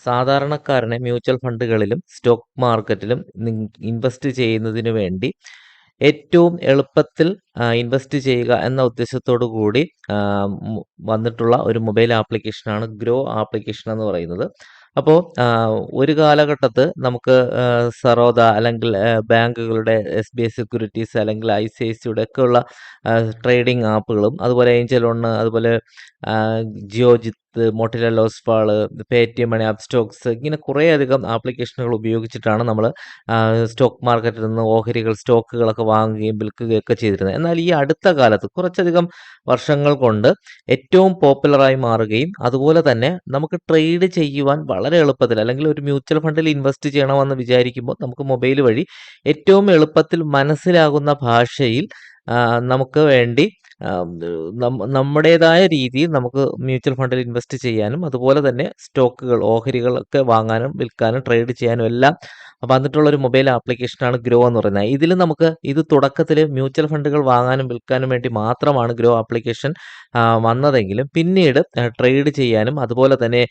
സാധാരണക്കാരനെ mutual ഫണ്ടുകളിലും stock മാർക്കറ്റിലും invest ചെയ്യുന്നതിന് വേണ്ടി ഏറ്റവും എളുപ്പത്തിൽ ഇൻവെസ്റ്റ് ചെയ്യുക എന്ന ഉദ്ദേശത്തോടു കൂടി ആ, വന്നിട്ടുള്ള ഒരു മൊബൈൽ ആപ്ലിക്കേഷനാണ് ഗ്രോ ആപ്ലിക്കേഷൻ എന്ന് പറയുന്നത്. അപ്പോൾ ഒരു കാലഘട്ടത്ത് നമുക്ക് സറോദ അല്ലെങ്കിൽ ബാങ്കുകളുടെ SBI സെക്യൂരിറ്റീസ് അല്ലെങ്കിൽ ICICIയുടെ ഒക്കെ ഉള്ള ട്രേഡിംഗ് ആപ്പുകളും അതുപോലെ ഏഞ്ചൽ ഒന്ന് അതുപോലെ ആ, ജിയോജിത്ത്, മോട്ടിലാൽ ഓസ്വാള്, പേടിഎം മണി, അപ്സ്റ്റോക്സ് ഇങ്ങനെ കുറേയധികം ആപ്ലിക്കേഷനുകൾ ഉപയോഗിച്ചിട്ടാണ് നമ്മൾ സ്റ്റോക്ക് മാർക്കറ്റിൽ നിന്ന് ഓഹരികൾ സ്റ്റോക്കുകളൊക്കെ വാങ്ങുകയും വിൽക്കുകയും ഒക്കെ ചെയ്തിരുന്നത്. എന്നാൽ ഈ അടുത്ത കാലത്ത് കുറച്ചധികം വർഷങ്ങൾ കൊണ്ട് ഏറ്റവും പോപ്പുലറായി മാറുകയും അതുപോലെ തന്നെ നമുക്ക് ട്രേഡ് ചെയ്യുവാൻ വളരെ എളുപ്പത്തിൽ അല്ലെങ്കിൽ ഒരു മ്യൂച്വൽ ഫണ്ടിൽ ഇൻവെസ്റ്റ് ചെയ്യണമെന്ന് വിചാരിക്കുമ്പോൾ നമുക്ക് മൊബൈൽ വഴി ഏറ്റവും എളുപ്പത്തിൽ മനസ്സിലാകുന്ന ഭാഷയിൽ നമുക്ക് വേണ്ടി നമ്മുടേതായ രീതിയിൽ നമുക്ക് മ്യൂച്വൽ ഫണ്ടിൽ ഇൻവെസ്റ്റ് ചെയ്യാനും അതുപോലെ തന്നെ സ്റ്റോക്കുകൾ ഓഹരികളൊക്കെ വാങ്ങാനും വിൽക്കാനും ട്രേഡ് ചെയ്യാനും എല്ലാം വന്നിട്ടുള്ള ഒരു മൊബൈൽ ആപ്ലിക്കേഷനാണ് ഗ്രോ എന്ന് പറയുന്നത്. ഇതിൽ നമുക്ക് ഇത് തുടക്കത്തിൽ മ്യൂച്വൽ ഫണ്ടുകൾ വാങ്ങാനും വിൽക്കാനും വേണ്ടി മാത്രമാണ് ഗ്രോ ആപ്ലിക്കേഷൻ വന്നതെങ്കിലും പിന്നീട് ട്രേഡ് ചെയ്യാനും അതുപോലെ തന്നെ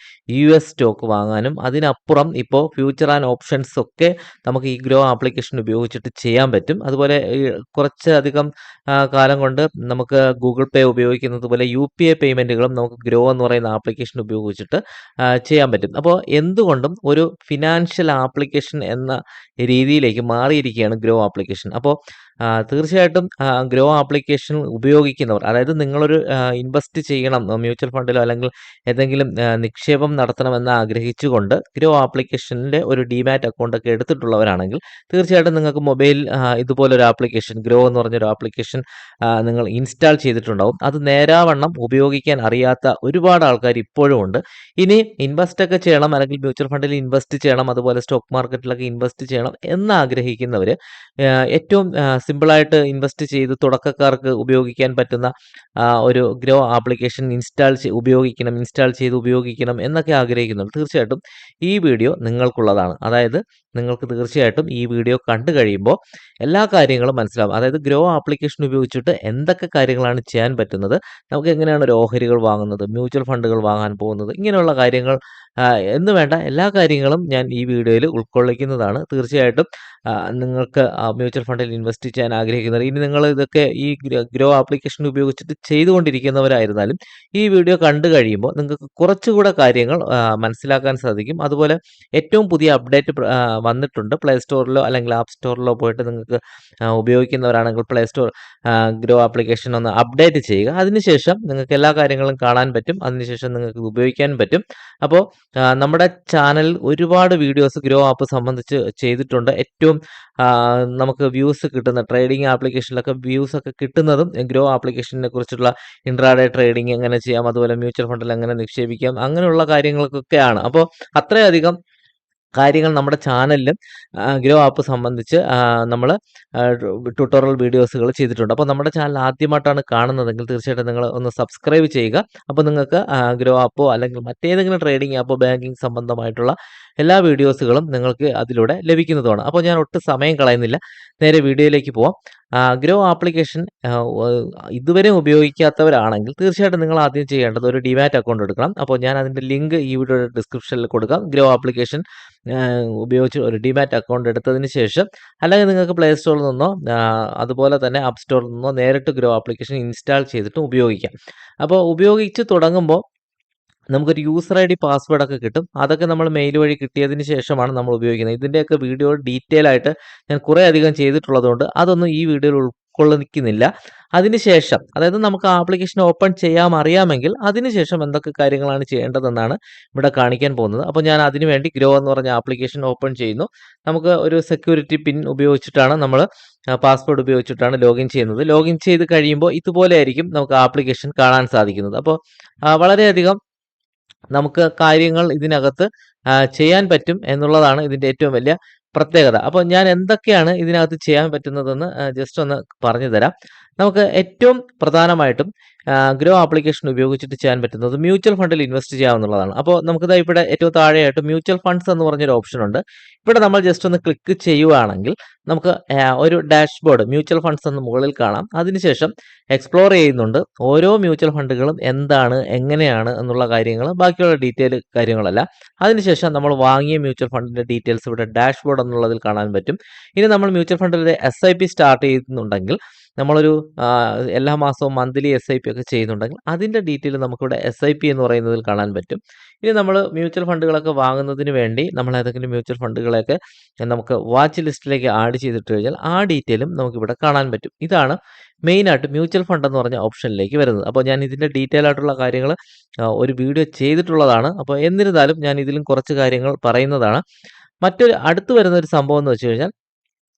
US സ്റ്റോക്ക് വാങ്ങാനും അതിനപ്പുറം ഇപ്പോൾ ഫ്യൂച്ചർ ആൻഡ് ഓപ്ഷൻസ് ഒക്കെ നമുക്ക് ഈ ഗ്രോ ആപ്ലിക്കേഷൻ ഉപയോഗിച്ചിട്ട് ചെയ്യാൻ പറ്റും. അതുപോലെ കുറച്ചധികം കാലം കൊണ്ട് നമുക്ക് ഗൂഗിൾ പേ ഉപയോഗിക്കുന്നത് പോലെ UPI പേയ്മെൻറ്റുകളും നമുക്ക് ഗ്രോ എന്ന് പറയുന്ന ആപ്ലിക്കേഷൻ ഉപയോഗിച്ചിട്ട് ചെയ്യാൻ പറ്റും. അപ്പോൾ എന്തുകൊണ്ടും ഒരു ഫിനാൻഷ്യൽ ആപ്ലിക്കേഷൻ എന്ന രീതിയിലേക്ക് മാറിയിരിക്കുകയാണ് ഗ്രോ ആപ്ലിക്കേഷൻ. അപ്പോൾ തീർച്ചയായിട്ടും ഗ്രോ ആപ്ലിക്കേഷൻ ഉപയോഗിക്കുന്നവർ, അതായത് നിങ്ങളൊരു ഇൻവെസ്റ്റ് ചെയ്യണം മ്യൂച്വൽ ഫണ്ടിലോ അല്ലെങ്കിൽ ഏതെങ്കിലും നിക്ഷേപം നടത്തണമെന്ന് ആഗ്രഹിച്ചുകൊണ്ട് ഗ്രോ ആപ്ലിക്കേഷൻ്റെ ഒരു ഡിമാറ്റ് അക്കൗണ്ട് ഒക്കെ എടുത്തിട്ടുള്ളവരാണെങ്കിൽ തീർച്ചയായിട്ടും നിങ്ങൾക്ക് മൊബൈൽ ഇതുപോലൊരു ആപ്ലിക്കേഷൻ ഗ്രോ എന്ന് പറഞ്ഞൊരു ആപ്ലിക്കേഷൻ നിങ്ങൾ ഇൻസ്റ്റാൾ ചെയ്തിട്ടുണ്ടാവും. അത് നേരാവണ്ണം ഉപയോഗിക്കാൻ അറിയാത്ത ഒരുപാട് ആൾക്കാർ ഇപ്പോഴും ഉണ്ട്. ഇനി ഇൻവെസ്റ്റ് ഒക്കെ ചെയ്യണം അല്ലെങ്കിൽ മ്യൂച്വൽ ഫണ്ടിൽ ഇൻവെസ്റ്റ് ചെയ്യണം അതുപോലെ സ്റ്റോക്ക് മാർക്കറ്റിലൊക്കെ ഇൻവെസ്റ്റ് ചെയ്യണം എന്ന് ആഗ്രഹിക്കുന്നവർ ഏറ്റവും സിമ്പിളായിട്ട് ഇൻവെസ്റ്റ് ചെയ്ത് തുടക്കക്കാർക്ക് ഉപയോഗിക്കാൻ പറ്റുന്ന ഒരു ഗ്രോ ആപ്ലിക്കേഷൻ ഇൻസ്റ്റാൾ ചെയ്ത് ഉപയോഗിക്കണം എന്നൊക്കെ ആഗ്രഹിക്കുന്നുണ്ട്. തീർച്ചയായിട്ടും ഈ വീഡിയോ നിങ്ങൾക്കുള്ളതാണ്. അതായത് നിങ്ങൾക്ക് തീർച്ചയായിട്ടും ഈ വീഡിയോ കണ്ടു കഴിയുമ്പോൾ എല്ലാ കാര്യങ്ങളും മനസ്സിലാവും. അതായത് ഗ്രോ ആപ്ലിക്കേഷൻ ഉപയോഗിച്ചിട്ട് എന്തൊക്കെ കാര്യങ്ങളാണ് ചെയ്യാൻ പറ്റുന്നത്, നമുക്ക് എങ്ങനെയാണ് ഒരു ഓഹരികൾ വാങ്ങുന്നത്, മ്യൂച്വൽ ഫണ്ടുകൾ വാങ്ങാൻ പോകുന്നത്, ഇങ്ങനെയുള്ള കാര്യങ്ങൾ എന്ന് വേണ്ട എല്ലാ കാര്യങ്ങളും ഞാൻ ഈ വീഡിയോയിൽ ഉൾക്കൊള്ളിക്കുന്നതാണ്. തീർച്ചയായിട്ടും നിങ്ങൾക്ക് മ്യൂച്വൽ ഫണ്ടിൽ ഇൻവെസ്റ്റ് ചെയ്യാൻ ആഗ്രഹിക്കുന്നവർ, ഇനി നിങ്ങൾ ഇതൊക്കെ ഈ ഗ്രോ ആപ്ലിക്കേഷൻ ഉപയോഗിച്ചിട്ട് ചെയ്തുകൊണ്ടിരിക്കുന്നവരായിരുന്നാലും ഈ വീഡിയോ കണ്ടു കഴിയുമ്പോൾ നിങ്ങൾക്ക് കുറച്ചുകൂടെ കാര്യങ്ങൾ മനസ്സിലാക്കാൻ സാധിക്കും. അതുപോലെ ഏറ്റവും പുതിയ അപ്ഡേറ്റ് വന്നിട്ടുണ്ട്. പ്ലേ സ്റ്റോറിലോ അല്ലെങ്കിൽ ആപ്പ് സ്റ്റോറിലോ പോയിട്ട് നിങ്ങൾക്ക് ഉപയോഗിക്കുന്നവരാണെങ്കിൽ പ്ലേ സ്റ്റോർ ഗ്രോ ആപ്ലിക്കേഷൻ ഒന്ന് അപ്ഡേറ്റ് ചെയ്യുക. അതിനുശേഷം നിങ്ങൾക്ക് എല്ലാ കാര്യങ്ങളും കാണാൻ പറ്റും. അതിനുശേഷം നിങ്ങൾക്ക് ഇത് ഉപയോഗിക്കാൻ പറ്റും. അപ്പോൾ നമ്മുടെ ചാനലിൽ ഒരുപാട് വീഡിയോസ് ഗ്രോ ആപ്പ് സംബന്ധിച്ച് ചെയ്തിട്ടുണ്ട്. ഏറ്റവും നമുക്ക് വ്യൂസ് കിട്ടുന്ന ട്രേഡിംഗ് ആപ്ലിക്കേഷനിലൊക്കെ വ്യൂസ് ഒക്കെ കിട്ടുന്നതും ഗ്രോ ആപ്ലിക്കേഷനെ കുറിച്ചുള്ള ഇൻട്രാഡേ ട്രേഡിംഗ് എങ്ങനെ ചെയ്യാം, അതുപോലെ മ്യൂച്വൽ ഫണ്ടിൽ എങ്ങനെ നിക്ഷേപിക്കാം, അങ്ങനെയുള്ള കാര്യങ്ങൾക്കൊക്കെയാണ്. അപ്പോൾ അത്രയധികം കാര്യങ്ങൾ നമ്മുടെ ചാനലിലും ഗ്രോ ആപ്പ് സംബന്ധിച്ച് നമ്മൾ ട്യൂട്ടോറിയൽ വീഡിയോസുകൾ ചെയ്തിട്ടുണ്ട്. അപ്പോൾ നമ്മുടെ ചാനൽ ആദ്യമായിട്ടാണ് കാണുന്നതെങ്കിൽ തീർച്ചയായിട്ടും നിങ്ങൾ ഒന്ന് സബ്സ്ക്രൈബ് ചെയ്യുക. അപ്പോൾ നിങ്ങൾക്ക് ഗ്രോ ആപ്പോ അല്ലെങ്കിൽ മറ്റേതെങ്കിലും ട്രേഡിംഗ് ആപ്പോ ബാങ്കിങ് സംബന്ധമായിട്ടുള്ള എല്ലാ വീഡിയോസുകളും നിങ്ങൾക്ക് അതിലൂടെ ലഭിക്കുന്നതുമാണ്. അപ്പോൾ ഞാൻ ഒട്ടും സമയം കളയുന്നില്ല, നേരെ വീഡിയോയിലേക്ക് പോവാം. ഗ്രോ ആപ്ലിക്കേഷൻ ഇതുവരെ ഉപയോഗിക്കാത്തവരാണെങ്കിൽ തീർച്ചയായിട്ടും നിങ്ങൾ ആദ്യം ചെയ്യേണ്ടത് ഒരു ഡിമാറ്റ് അക്കൗണ്ട് എടുക്കണം. അപ്പോൾ ഞാൻ അതിൻ്റെ ലിങ്ക് ഈ വീഡിയോയുടെ ഡിസ്ക്രിപ്ഷനിൽ കൊടുക്കാം. ഗ്രോ ആപ്ലിക്കേഷൻ ഉപയോഗിച്ച് ഒരു ഡിമാറ്റ് അക്കൗണ്ട് എടുത്തതിന് ശേഷം അല്ലെങ്കിൽ നിങ്ങൾക്ക് പ്ലേ സ്റ്റോറിൽ നിന്നോ അതുപോലെ തന്നെ ആപ്പ് സ്റ്റോറിൽ നിന്നോ നേരിട്ട് ഗ്രോ ആപ്ലിക്കേഷൻ ഇൻസ്റ്റാൾ ചെയ്തിട്ട് ഉപയോഗിക്കാം. അപ്പോൾ ഉപയോഗിച്ച് തുടങ്ങുമ്പോൾ നമുക്കൊരു യൂസർ ID പാസ്വേഡൊക്കെ കിട്ടും. അതൊക്കെ നമ്മൾ മെയിൽ വഴി കിട്ടിയതിന് ശേഷമാണ് നമ്മൾ ഉപയോഗിക്കുന്നത്. ഇതിൻ്റെയൊക്കെ വീഡിയോ ഡീറ്റെയിൽ ആയിട്ട് ഞാൻ കുറേ അധികം ചെയ്തിട്ടുള്ളതുകൊണ്ട് അതൊന്നും ഈ വീഡിയോയിൽ ഉൾക്കൊള്ളിക്കുന്നില്ല. അതിനുശേഷം അതായത് നമുക്ക് ആപ്ലിക്കേഷൻ ഓപ്പൺ ചെയ്യാൻ അറിയാമെങ്കിൽ അതിനുശേഷം എന്തൊക്കെ കാര്യങ്ങളാണ് ചെയ്യേണ്ടതെന്നാണ് ഇവിടെ കാണിക്കാൻ പോകുന്നത്. അപ്പോൾ ഞാൻ അതിനുവേണ്ടി ഗ്രോ എന്ന് പറഞ്ഞ ആപ്ലിക്കേഷൻ ഓപ്പൺ ചെയ്യുന്നു. നമുക്ക് ഒരു സെക്യൂരിറ്റി പിൻ ഉപയോഗിച്ചിട്ടാണ് നമ്മൾ പാസ്വേഡ് ഉപയോഗിച്ചിട്ടാണ് ലോഗിൻ ചെയ്യുന്നത്. ലോഗിൻ ചെയ്ത് കഴിയുമ്പോൾ ഇതുപോലെ ആയിരിക്കും നമുക്ക് ആപ്ലിക്കേഷൻ കാണാൻ സാധിക്കുന്നത്. അപ്പോൾ വളരെയധികം നമുക്ക് കാര്യങ്ങൾ ഇതിനകത്ത് ചെയ്യാൻ പറ്റും എന്നുള്ളതാണ് ഇതിൻ്റെ ഏറ്റവും വലിയ പ്രത്യേകത. അപ്പോൾ ഞാൻ എന്തൊക്കെയാണ് ഇതിനകത്ത് ചെയ്യാൻ പറ്റുന്നതെന്ന് ജസ്റ്റ് ഒന്ന് പറഞ്ഞു തരാം. നമുക്ക് ഏറ്റവും പ്രധാനമായിട്ടും ഗ്രോ ആപ്ലിക്കേഷൻ ഉപയോഗിച്ചിട്ട് ചെയ്യാൻ പറ്റുന്നത് മ്യൂച്വൽ ഫണ്ടിൽ ഇൻവെസ്റ്റ് ചെയ്യാവുന്നതാണ്. അപ്പോൾ നമുക്കിതാ ഇവിടെ ഏറ്റവും താഴെയായിട്ട് മ്യൂച്വൽ ഫണ്ട്സ് എന്ന് പറഞ്ഞൊരു ഓപ്ഷൻ ഉണ്ട്. ഇവിടെ നമ്മൾ ജസ്റ്റ് ഒന്ന് ക്ലിക്ക് ചെയ്യുകയാണെങ്കിൽ നമുക്ക് ഒരു ഡാഷ്ബോർഡ് മ്യൂച്വൽ ഫണ്ട്സ് എന്ന് മുകളിൽ കാണാം. അതിനുശേഷം എക്സ്പ്ലോർ ചെയ്യുന്നുണ്ട് ഓരോ മ്യൂച്വൽ ഫണ്ടുകളും എന്താണ്, എങ്ങനെയാണ് എന്നുള്ള കാര്യങ്ങൾ, ബാക്കിയുള്ള ഡീറ്റെയിൽ കാര്യങ്ങളല്ല. അതിനുശേഷം നമ്മൾ വാങ്ങിയ മ്യൂച്വൽ ഫണ്ടിൻ്റെ ഡീറ്റെയിൽസ് ഇവിടെ ഡാഷ്ബോർഡ് എന്നുള്ളതിൽ കാണാൻ പറ്റും. ഇനി നമ്മൾ മ്യൂച്വൽ ഫണ്ടിൽ SIP സ്റ്റാർട്ട് ചെയ്യുന്നുണ്ടെങ്കിൽ, നമ്മളൊരു എല്ലാ മാസവും മന്ത്ലി SIP ഒക്കെ ചെയ്യുന്നുണ്ടെങ്കിൽ അതിൻ്റെ ഡീറ്റെയിൽ നമുക്കിവിടെ SIP എന്ന് പറയുന്നതിൽ കാണാൻ പറ്റും. ഇനി നമ്മൾ മ്യൂച്വൽ ഫണ്ടുകളൊക്കെ വാങ്ങുന്നതിന് വേണ്ടി നമ്മൾ ഏതെങ്കിലും മ്യൂച്വൽ ഫണ്ടുകളെയൊക്കെ നമുക്ക് വാച്ച് ലിസ്റ്റിലേക്ക് ആഡ് ചെയ്തിട്ട് കഴിഞ്ഞാൽ ആ ഡീറ്റെയിലും നമുക്കിവിടെ കാണാൻ പറ്റും. ഇതാണ് മെയിനായിട്ട് മ്യൂച്വൽ ഫണ്ട് എന്ന് പറഞ്ഞ ഓപ്ഷനിലേക്ക് വരുന്നത്. അപ്പോൾ ഞാൻ ഇതിൻ്റെ ഡീറ്റെയിൽ ആയിട്ടുള്ള കാര്യങ്ങൾ ഒരു വീഡിയോ ചെയ്തിട്ടുള്ളതാണ്. അപ്പോൾ എന്നിരുന്നാലും ഞാൻ ഇതിലും കുറച്ച് കാര്യങ്ങൾ പറയുന്നതാണ്. മറ്റൊരു അടുത്ത് വരുന്ന ഒരു സംഭവം എന്ന് വെച്ച് കഴിഞ്ഞാൽ,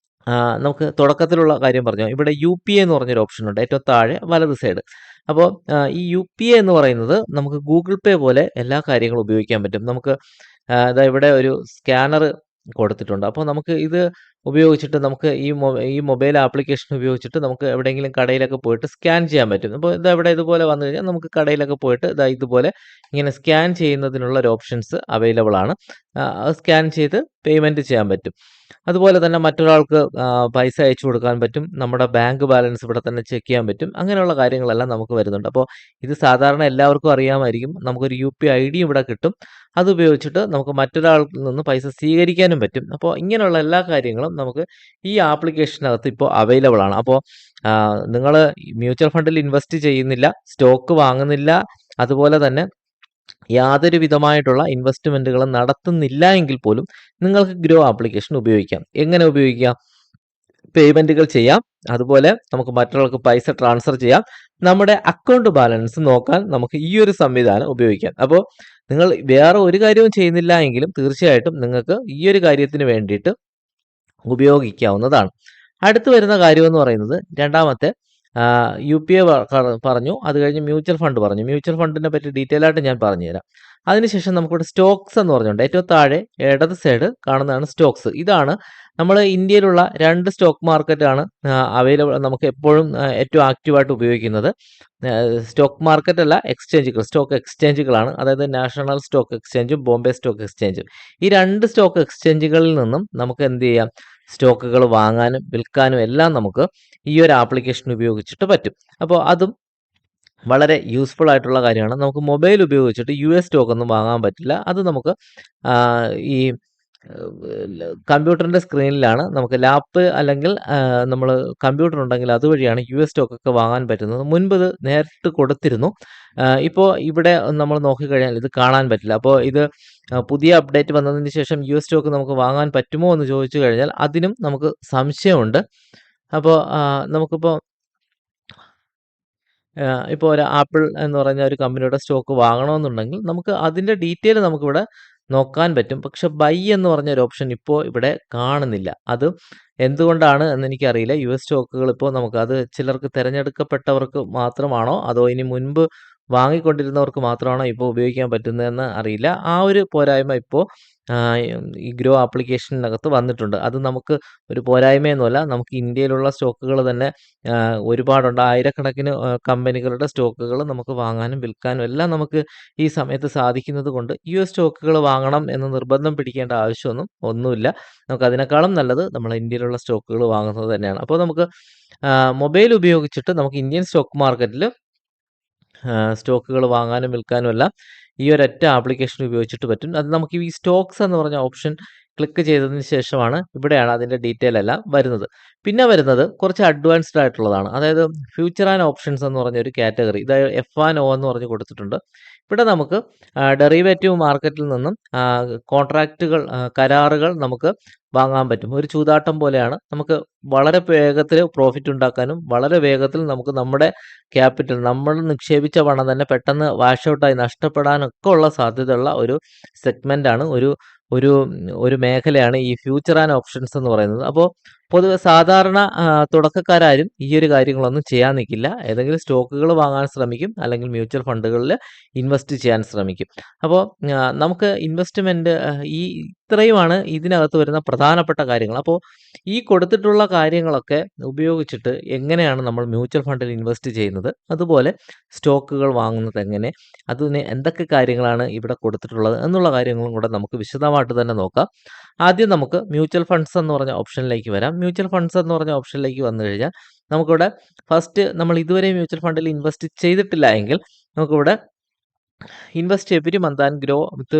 നമുക്ക് തുടക്കത്തിലുള്ള കാര്യം പറഞ്ഞു. ഇവിടെ UPA എന്ന് പറഞ്ഞൊരു ഓപ്ഷൻ ഉണ്ട് ഏറ്റവും താഴെ വലത് സൈഡ്. അപ്പോൾ ഈ UPA എന്ന് പറയുന്നത് നമുക്ക് ഗൂഗിൾ പേ പോലെ എല്ലാ കാര്യങ്ങളും ഉപയോഗിക്കാൻ പറ്റും. നമുക്ക് ഇതാ ഇവിടെ ഒരു സ്കാനർ കൊടുത്തിട്ടുണ്ട്. അപ്പോൾ നമുക്ക് ഇത് ഉപയോഗിച്ചിട്ട് നമുക്ക് ഈ മൊബൈൽ ആപ്ലിക്കേഷൻ ഉപയോഗിച്ചിട്ട് നമുക്ക് എവിടെയെങ്കിലും കടയിലൊക്കെ പോയിട്ട് സ്കാൻ ചെയ്യാൻ പറ്റും. അപ്പോൾ ഇതാ ഇവിടെ ഇതുപോലെ വന്നു കഴിഞ്ഞാൽ നമുക്ക് കടയിലൊക്കെ പോയിട്ട് ഇതാ ഇതുപോലെ ഇങ്ങനെ സ്കാൻ ചെയ്യുന്നതിനുള്ള ഒരു ഓപ്ഷൻസ് അവൈലബിൾ ആണ്. സ്കാൻ ചെയ്ത് പേയ്മെൻറ്റ് ചെയ്യാൻ പറ്റും. അതുപോലെ തന്നെ മറ്റൊരാൾക്ക് പൈസ അയച്ചു കൊടുക്കാൻ പറ്റും. നമ്മുടെ ബാങ്ക് ബാലൻസ് ഇവിടെ തന്നെ ചെക്ക് ചെയ്യാൻ പറ്റും. അങ്ങനെയുള്ള കാര്യങ്ങളെല്ലാം നമുക്ക് വരുന്നുണ്ട്. അപ്പോൾ ഇത് സാധാരണ എല്ലാവർക്കും അറിയാമായിരിക്കും. നമുക്കൊരു UPI ID ഇവിടെ കിട്ടും. അതുപയോഗിച്ചിട്ട് നമുക്ക് മറ്റൊരാളിൽ നിന്ന് പൈസ സ്വീകരിക്കാനും പറ്റും. അപ്പോൾ ഇങ്ങനെയുള്ള എല്ലാ കാര്യങ്ങളും നമുക്ക് ഈ ആപ്ലിക്കേഷനകത്ത് ഇപ്പോൾ അവൈലബിൾ ആണ്. അപ്പോൾ നിങ്ങൾ മ്യൂച്വൽ ഫണ്ടിൽ ഇൻവെസ്റ്റ് ചെയ്യുന്നില്ല, സ്റ്റോക്ക് വാങ്ങുന്നില്ല, അതുപോലെ തന്നെ യാതൊരു വിധമായിട്ടുള്ള ഇൻവെസ്റ്റ്മെൻറ്റുകളും നടത്തുന്നില്ല എങ്കിൽ പോലും നിങ്ങൾക്ക് ഗ്രോ ആപ്ലിക്കേഷൻ ഉപയോഗിക്കാം. എങ്ങനെ ഉപയോഗിക്കാം? പേയ്മെൻറ്റുകൾ ചെയ്യാം. അതുപോലെ നമുക്ക് മറ്റുള്ളവർക്ക് പൈസ ട്രാൻസ്ഫർ ചെയ്യാം. നമ്മുടെ അക്കൗണ്ട് ബാലൻസ് നോക്കാൻ നമുക്ക് ഈ ഒരു സംവിധാനം ഉപയോഗിക്കാം. അപ്പോൾ നിങ്ങൾ വേറെ ഒരു കാര്യവും ചെയ്യുന്നില്ല എങ്കിലും തീർച്ചയായിട്ടും നിങ്ങൾക്ക് ഈ ഒരു കാര്യത്തിന് വേണ്ടിയിട്ട് ഉപയോഗിക്കാവുന്നതാണ്. അടുത്ത് വരുന്ന കാര്യമെന്ന് പറയുന്നത് രണ്ടാമത്തെ UPA പറഞ്ഞു. അത് കഴിഞ്ഞ് മ്യൂച്വൽ ഫണ്ട് പറഞ്ഞു. മ്യൂച്വൽ ഫണ്ടിനെ പറ്റി ഡീറ്റെയിൽ ആയിട്ട് ഞാൻ പറഞ്ഞുതരാം. അതിനുശേഷം നമുക്കിവിടെ സ്റ്റോക്സ് എന്ന് പറഞ്ഞുകൊണ്ട് ഏറ്റവും താഴെ ഇടത് സൈഡ് കാണുന്നതാണ് സ്റ്റോക്സ്. ഇതാണ് നമ്മൾ ഇന്ത്യയിലുള്ള 2 സ്റ്റോക്ക് മാർക്കറ്റാണ് അവൈലബിൾ, നമുക്ക് എപ്പോഴും ഏറ്റവും ആക്റ്റീവായിട്ട് ഉപയോഗിക്കുന്നത്. സ്റ്റോക്ക് മാർക്കറ്റ് അല്ല, എക്സ്ചേഞ്ചുകൾ, സ്റ്റോക്ക് എക്സ്ചേഞ്ചുകളാണ്. അതായത് നാഷണൽ സ്റ്റോക്ക് എക്സ്ചേഞ്ചും ബോംബെ സ്റ്റോക്ക് എക്സ്ചേഞ്ചും. ഈ 2 സ്റ്റോക്ക് എക്സ്ചേഞ്ചുകളിൽ നിന്നും നമുക്ക് എന്ത് ചെയ്യാം? സ്റ്റോക്കുകൾ വാങ്ങാനും വിൽക്കാനും എല്ലാം നമുക്ക് ഈ ഒരു ആപ്ലിക്കേഷൻ ഉപയോഗിച്ചിട്ട് പറ്റും. അപ്പോൾ അതും വളരെ യൂസ്ഫുൾ ആയിട്ടുള്ള കാര്യമാണ്. നമുക്ക് മൊബൈൽ ഉപയോഗിച്ചിട്ട് US സ്റ്റോക്ക് ഒന്നും വാങ്ങാൻ പറ്റില്ല. അത് നമുക്ക് ഈ കമ്പ്യൂട്ടറിൻ്റെ സ്ക്രീനിലാണ്, നമുക്ക് ലാപ്പ് അല്ലെങ്കിൽ നമ്മൾ കമ്പ്യൂട്ടർ ഉണ്ടെങ്കിൽ അതുവഴിയാണ് US സ്റ്റോക്കൊക്കെ വാങ്ങാൻ പറ്റുന്നത്. മുൻപ് ഇത് നേരിട്ട് കൊടുത്തിരുന്നു. ഇപ്പോൾ ഇവിടെ നമ്മൾ നോക്കിക്കഴിഞ്ഞാൽ ഇത് കാണാൻ പറ്റില്ല. അപ്പോൾ ഇത് പുതിയ അപ്ഡേറ്റ് വന്നതിന് ശേഷം US സ്റ്റോക്ക് നമുക്ക് വാങ്ങാൻ പറ്റുമോ എന്ന് ചോദിച്ചു കഴിഞ്ഞാൽ അതിനും നമുക്ക് സംശയമുണ്ട്. അപ്പോൾ നമുക്കിപ്പോൾ ഇപ്പോൾ ഒരു ആപ്പിൾ എന്ന് പറഞ്ഞ ഒരു കമ്പനിയുടെ സ്റ്റോക്ക് വാങ്ങണമെന്നുണ്ടെങ്കിൽ നമുക്ക് അതിൻ്റെ ഡീറ്റെയിൽ നമുക്കിവിടെ നോക്കാൻ പറ്റും. പക്ഷെ ബൈ എന്ന് പറഞ്ഞൊരു ഓപ്ഷൻ ഇപ്പോൾ ഇവിടെ കാണുന്നില്ല. അത് എന്തുകൊണ്ടാണ് എന്നെനിക്കറിയില്ല. US സ്റ്റോക്കുകൾ ഇപ്പോൾ നമുക്ക് അത് ചിലർക്ക് തിരഞ്ഞെടുക്കപ്പെട്ടവർക്ക് മാത്രമാണോ അതോ ഇനി മുൻപ് വാങ്ങിക്കൊണ്ടിരുന്നവർക്ക് മാത്രമാണോ ഇപ്പോൾ ഉപയോഗിക്കാൻ പറ്റുന്നതെന്ന് അറിയില്ല. ആ ഒരു പോരായ്മ ഇപ്പോൾ ഈ ഗ്രോ ആപ്ലിക്കേഷനകത്ത് വന്നിട്ടുണ്ട്. അത് നമുക്ക് ഒരു പോരായ്മയൊന്നുമല്ല. നമുക്ക് ഇന്ത്യയിലുള്ള സ്റ്റോക്കുകൾ തന്നെ ഒരുപാടുണ്ട്. ആയിരക്കണക്കിന് കമ്പനികളുടെ സ്റ്റോക്കുകൾ നമുക്ക് വാങ്ങാനും വിൽക്കാനും എല്ലാം നമുക്ക് ഈ സമയത്ത് സാധിക്കുന്നത് കൊണ്ട് US സ്റ്റോക്കുകൾ വാങ്ങണം എന്ന് നിർബന്ധം പിടിക്കേണ്ട ഒന്നുമില്ല. നമുക്ക് അതിനേക്കാളും നല്ലത് നമ്മൾ ഇന്ത്യയിലുള്ള സ്റ്റോക്കുകൾ വാങ്ങുന്നത് തന്നെയാണ്. അപ്പോൾ നമുക്ക് മൊബൈൽ ഉപയോഗിച്ചിട്ട് നമുക്ക് ഇന്ത്യൻ സ്റ്റോക്ക് മാർക്കറ്റിൽ സ്റ്റോക്കുകൾ വാങ്ങാനും വിൽക്കാനും എല്ലാം ഈ ഒരൊറ്റ ആപ്ലിക്കേഷൻ ഉപയോഗിച്ചിട്ട് പറ്റും. അത് നമുക്ക് ഈ സ്റ്റോക്സ് എന്ന് പറഞ്ഞ ഓപ്ഷൻ ക്ലിക്ക് ചെയ്തതിന് ശേഷമാണ് ഇവിടെയാണ് അതിൻ്റെ ഡീറ്റെയിൽ എല്ലാം വരുന്നത്. പിന്നെ വരുന്നത് കുറച്ച് അഡ്വാൻസ്ഡ് ആയിട്ടുള്ളതാണ്. അതായത് ഫ്യൂച്ചർ ആൻഡ് ഓപ്ഷൻസ് എന്ന് പറഞ്ഞ ഒരു കാറ്റഗറി, ഇതായത് F&O എന്ന് പറഞ്ഞ് കൊടുത്തിട്ടുണ്ട്. ഇവിടെ നമുക്ക് ഡെറിവേറ്റീവ് മാർക്കറ്റിൽ നിന്നും കോൺട്രാക്റ്റുകൾ, കരാറുകൾ നമുക്ക് വാങ്ങാൻ പറ്റും. ഒരു ചൂതാട്ടം പോലെയാണ്. നമുക്ക് വളരെ വേഗത്തിൽ പ്രോഫിറ്റ് ഉണ്ടാക്കാനും വളരെ വേഗത്തിൽ നമുക്ക് നമ്മുടെ ക്യാപിറ്റൽ, നമ്മൾ നിക്ഷേപിച്ച പണം തന്നെ പെട്ടെന്ന് വാഷ് ഔട്ടായി നഷ്ടപ്പെടാനൊക്കെ ഉള്ള സാധ്യതയുള്ള ഒരു സെഗ്മെൻ്റാണ്, ഒരു ഒരു മേഖലയാണ് ഈ ഫ്യൂച്ചർ ആൻഡ് ഓപ്ഷൻസ് എന്ന് പറയുന്നത്. അപ്പോൾ പൊതുവെ സാധാരണ തുടക്കക്കാരാരും ഈ ഒരു കാര്യങ്ങളൊന്നും ചെയ്യാൻ നിൽക്കില്ല. ഏതെങ്കിലും സ്റ്റോക്കുകൾ വാങ്ങാൻ ശ്രമിക്കും, അല്ലെങ്കിൽ മ്യൂച്വൽ ഫണ്ടുകളിൽ ഇൻവെസ്റ്റ് ചെയ്യാൻ ശ്രമിക്കും. അപ്പോൾ നമുക്ക് ഇൻവെസ്റ്റ്മെൻറ്റ് ഈ ഇത്രയുമാണ് ഇതിനകത്ത് വരുന്ന പ്രധാനപ്പെട്ട കാര്യങ്ങൾ. അപ്പോൾ ഈ കൊടുത്തിട്ടുള്ള കാര്യങ്ങളൊക്കെ ഉപയോഗിച്ചിട്ട് എങ്ങനെയാണ് നമ്മൾ മ്യൂച്വൽ ഫണ്ടിൽ ഇൻവെസ്റ്റ് ചെയ്യുന്നത്, അതുപോലെ സ്റ്റോക്കുകൾ വാങ്ങുന്നത് എങ്ങനെ, അതിന് എന്തൊക്കെ കാര്യങ്ങളാണ് ഇവിടെ കൊടുത്തിട്ടുള്ളത് എന്നുള്ള കാര്യങ്ങളും കൂടെ നമുക്ക് വിശദമായിട്ട് തന്നെ നോക്കാം. ആദ്യം നമുക്ക് മ്യൂച്വൽ ഫണ്ട്സ് എന്ന് പറഞ്ഞ ഓപ്ഷനിലേക്ക് വരാം. മ്യൂച്വൽ ഫണ്ട്സ് എന്ന് പറഞ്ഞ ഓപ്ഷനിലേക്ക് വന്നു കഴിഞ്ഞാൽ നമുക്കിവിടെ ഫസ്റ്റ് നമ്മൾ ഇതുവരെ മ്യൂച്വൽ ഫണ്ടിൽ ഇൻവെസ്റ്റ് ചെയ്തിട്ടില്ല എങ്കിൽ നമുക്കിവിടെ invest every month and grow with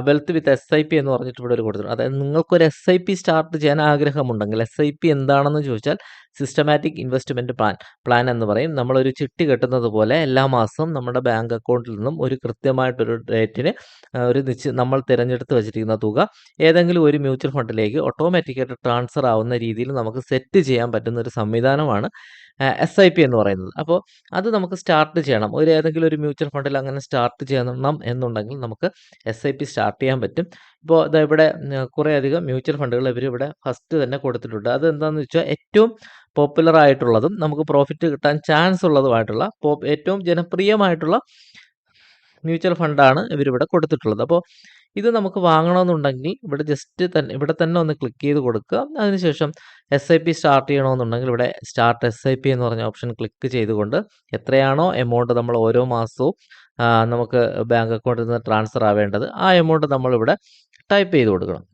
wealth with SIP എന്ന് പറഞ്ഞിട്ട് ഇവിടെ ഒരു കൊടുത്തിട്ടുണ്ട്. അതായത് നിങ്ങൾക്കൊരു SIP സ്റ്റാർട്ട് ചെയ്യാൻ ആഗ്രഹമുണ്ടെങ്കിൽ, SIP എന്താണെന്ന് ചോദിച്ചാൽ സിസ്റ്റമാറ്റിക് ഇൻവെസ്റ്റ്മെൻറ്റ് പ്ലാൻ എന്ന് പറയും. നമ്മളൊരു ചിട്ടി കെട്ടുന്നത് പോലെ എല്ലാ മാസവും നമ്മുടെ ബാങ്ക് അക്കൗണ്ടിൽ നിന്നും ഒരു കൃത്യമായിട്ടൊരു ഡേറ്റിന് നമ്മൾ തിരഞ്ഞെടുത്ത് വെച്ചിരിക്കുന്ന തുക ഏതെങ്കിലും ഒരു മ്യൂച്വൽ ഫണ്ടിലേക്ക് ഓട്ടോമാറ്റിക്കായിട്ട് ട്രാൻസ്ഫർ ആവുന്ന രീതിയിൽ നമുക്ക് സെറ്റ് ചെയ്യാൻ പറ്റുന്ന ഒരു സംവിധാനമാണ് SIP എന്ന് പറയുന്നത്. അപ്പോൾ അത് നമുക്ക് സ്റ്റാർട്ട് ചെയ്യണം. ഏതെങ്കിലും ഒരു മ്യൂച്വൽ ഫണ്ടിൽ അങ്ങനെ സ്റ്റാർട്ട് ചെയ്യണം എന്നുണ്ടെങ്കിൽ നമുക്ക് SIP സ്റ്റാർട്ട് ചെയ്യാൻ പറ്റും. ഇപ്പോൾ ഇതാ ഇവിടെ കുറേയധികം മ്യൂച്വൽ ഫണ്ടുകൾ ഇവരിവിടെ ഫസ്റ്റ് തന്നെ കൊടുത്തിട്ടുണ്ട്. അതെന്താണെന്ന് വെച്ചാൽ ഏറ്റവും പോപ്പുലർ ആയിട്ടുള്ളതും നമുക്ക് പ്രോഫിറ്റ് കിട്ടാൻ ചാൻസ് ഉള്ളതുമായിട്ടുള്ള ഏറ്റവും ജനപ്രിയമായിട്ടുള്ള മ്യൂച്വൽ ഫണ്ടാണ് ഇവരിവിടെ കൊടുത്തിട്ടുള്ളത്. അപ്പോൾ ഇത് നമുക്ക് വാങ്ങണമെന്നുണ്ടെങ്കിൽ ഇവിടെ തന്നെ ഒന്ന് ക്ലിക്ക് ചെയ്ത് കൊടുക്കുക. അതിനുശേഷം SIP സ്റ്റാർട്ട് ചെയ്യണമെന്നുണ്ടെങ്കിൽ ഇവിടെ സ്റ്റാർട്ട് SIP എന്ന് പറഞ്ഞ ഓപ്ഷൻ ക്ലിക്ക് ചെയ്തുകൊണ്ട് എത്രയാണോ എമൗണ്ട് നമ്മൾ ഓരോ മാസവും നമുക്ക് ബാങ്ക് അക്കൗണ്ടിൽ നിന്ന് ട്രാൻസ്ഫർ ആവേണ്ടത്, ആ എമൗണ്ട് നമ്മളിവിടെ ടൈപ്പ് ചെയ്ത് കൊടുക്കണം.